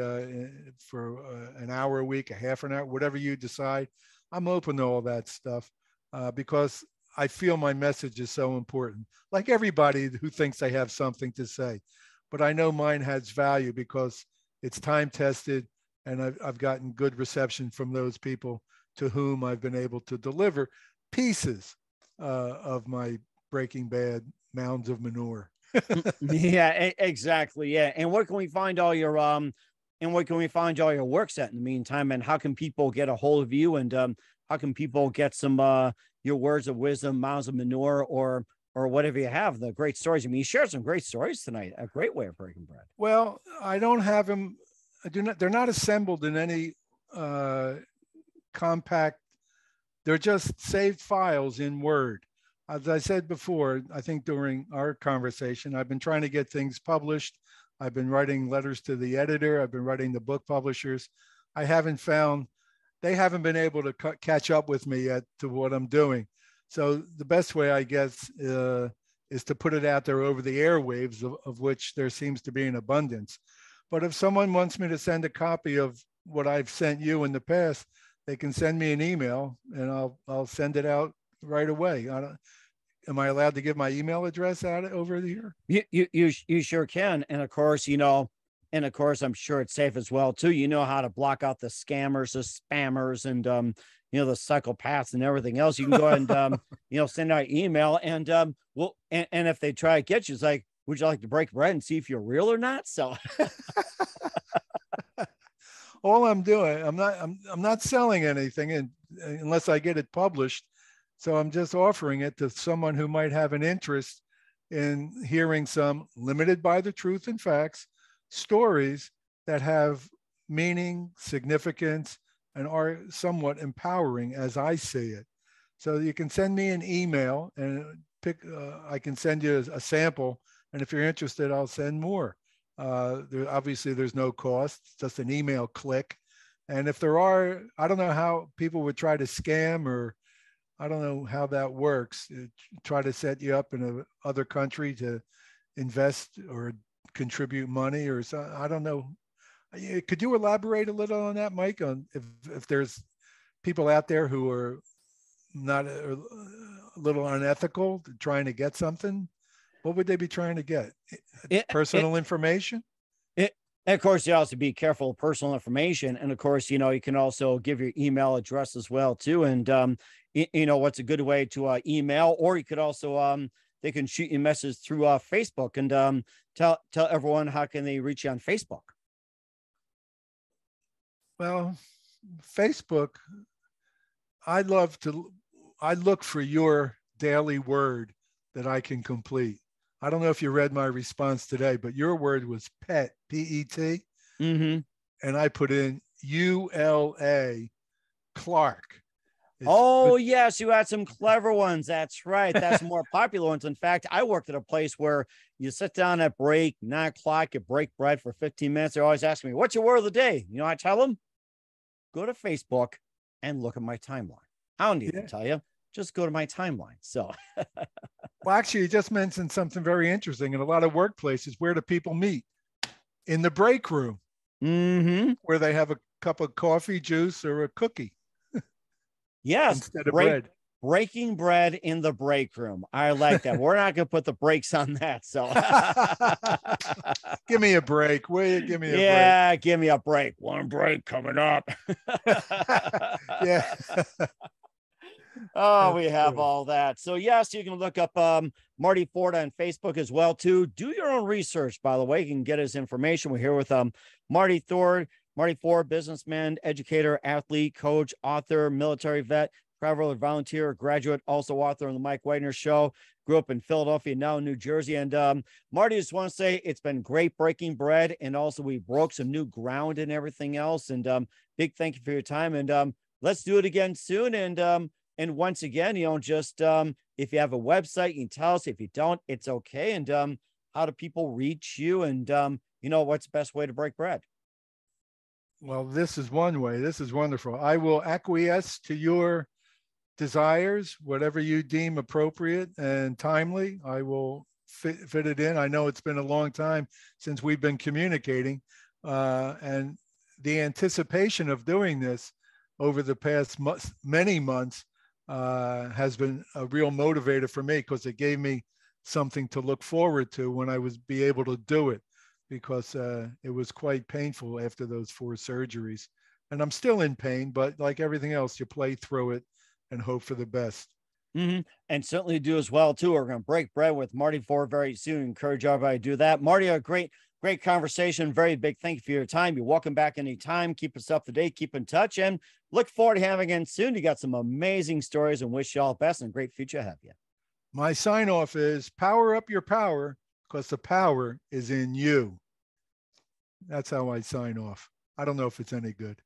for an hour a week, a half an hour, whatever you decide. I'm open to all that stuff because I feel my message is so important. Like everybody who thinks they have something to say, but I know mine has value because it's time tested, and I've gotten good reception from those people to whom I've been able to deliver pieces of my Breaking Bad mounds of manure. Yeah, exactly. Yeah. And where can we find all your works at in the meantime? And how can people get a hold of you? And how can people get some your words of wisdom, mounds of manure, or whatever you have, the great stories? I mean, you shared some great stories tonight. A great way of breaking bread. Well, I don't have them. I do not. They're not assembled in any compact. They're just saved files in Word. As I said before, I think during our conversation, I've been trying to get things published. I've been writing letters to the editor. I've been writing the book publishers. I haven't found, they haven't been able to catch up with me yet to what I'm doing. So the best way, I guess, is to put it out there over the airwaves, of which there seems to be an abundance. But if someone wants me to send a copy of what I've sent you in the past, they can send me an email and I'll send it out right away. Am I allowed to give my email address out over here? You sure can. And of course, I'm sure it's safe as well too. You know how to block out the scammers, the spammers, and the psychopaths and everything else. You can go ahead and send out email, and and if they try to get you, it's like, would you like to break bread and see if you're real or not? So all I'm doing, I'm not selling anything unless I get it published. So I'm just offering it to someone who might have an interest in hearing some limited by the truth and facts stories that have meaning, significance, and are somewhat empowering as I see it. So you can send me an email and I can send you a sample. And if you're interested, I'll send more. Obviously, there's no cost, it's just an email click. And if there are, I don't know how people would try to scam, or I don't know how that works, try to set you up in another country to invest or contribute money or so. I don't know. Could you elaborate a little on that, Mike, on if there's people out there who are not a little unethical trying to get something? What would they be trying to get? Personal information? And of course, you also be careful of personal information. And of course, you can also give your email address as well, too. And, what's a good way to email, or you could also, they can shoot you a message through Facebook, and tell everyone, how can they reach you on Facebook? Well, Facebook, I look for your daily word that I can complete. I don't know if you read my response today, but your word was pet, P-E-T. Mm-hmm. And I put in U-L-A, Clark. Yes, you had some clever ones. That's right. That's more popular ones. In fact, I worked at a place where you sit down at break, 9 o'clock, you break bread for 15 minutes. They're always asking me, what's your word of the day? I tell them, go to Facebook and look at my timeline. I don't need to tell you. Just go to my timeline. So, well, actually, you just mentioned something very interesting. In a lot of workplaces, where do people meet? In the break room, where they have a cup of coffee, juice, or a cookie. Yes, instead of bread. Breaking bread in the break room. I like that. We're not going to put the brakes on that. So, give me a break. Will you give me a break? Yeah, give me a break. One break coming up. Yeah. Oh, we have all that. So yes, you can look up Marty Ford on Facebook as well too. Do your own research, by the way. You can get his information. We're here with Marty Ford, businessman, educator, athlete, coach, author, military vet, traveler, volunteer, graduate, also author on the Mike Wagner Show. Grew up in Philadelphia, now in New Jersey. And Marty, just want to say it's been great breaking bread, and also we broke some new ground and everything else. And big thank you for your time. And let's do it again soon. And once again, just if you have a website, you can tell us. If you don't, it's okay. And how do people reach you? And what's the best way to break bread? Well, this is one way. This is wonderful. I will acquiesce to your desires, whatever you deem appropriate and timely. I will fit it in. I know it's been a long time since we've been communicating, and the anticipation of doing this over the past many months has been a real motivator for me, because it gave me something to look forward to when I was be able to do it, because it was quite painful after those 4 surgeries. And I'm still in pain, but like everything else, you play through it and hope for the best. And certainly do as well too. We're going to break bread with Marty Ford very soon. Encourage everybody to do that. Marty, a great conversation. Very big thank you for your time. You're welcome back anytime. Keep us up to date. Keep in touch, and look forward to having you again soon. You got some amazing stories, and wish you all the best and a great future ahead of you. My sign off is power up your power, because the power is in you. That's how I sign off. I don't know if it's any good.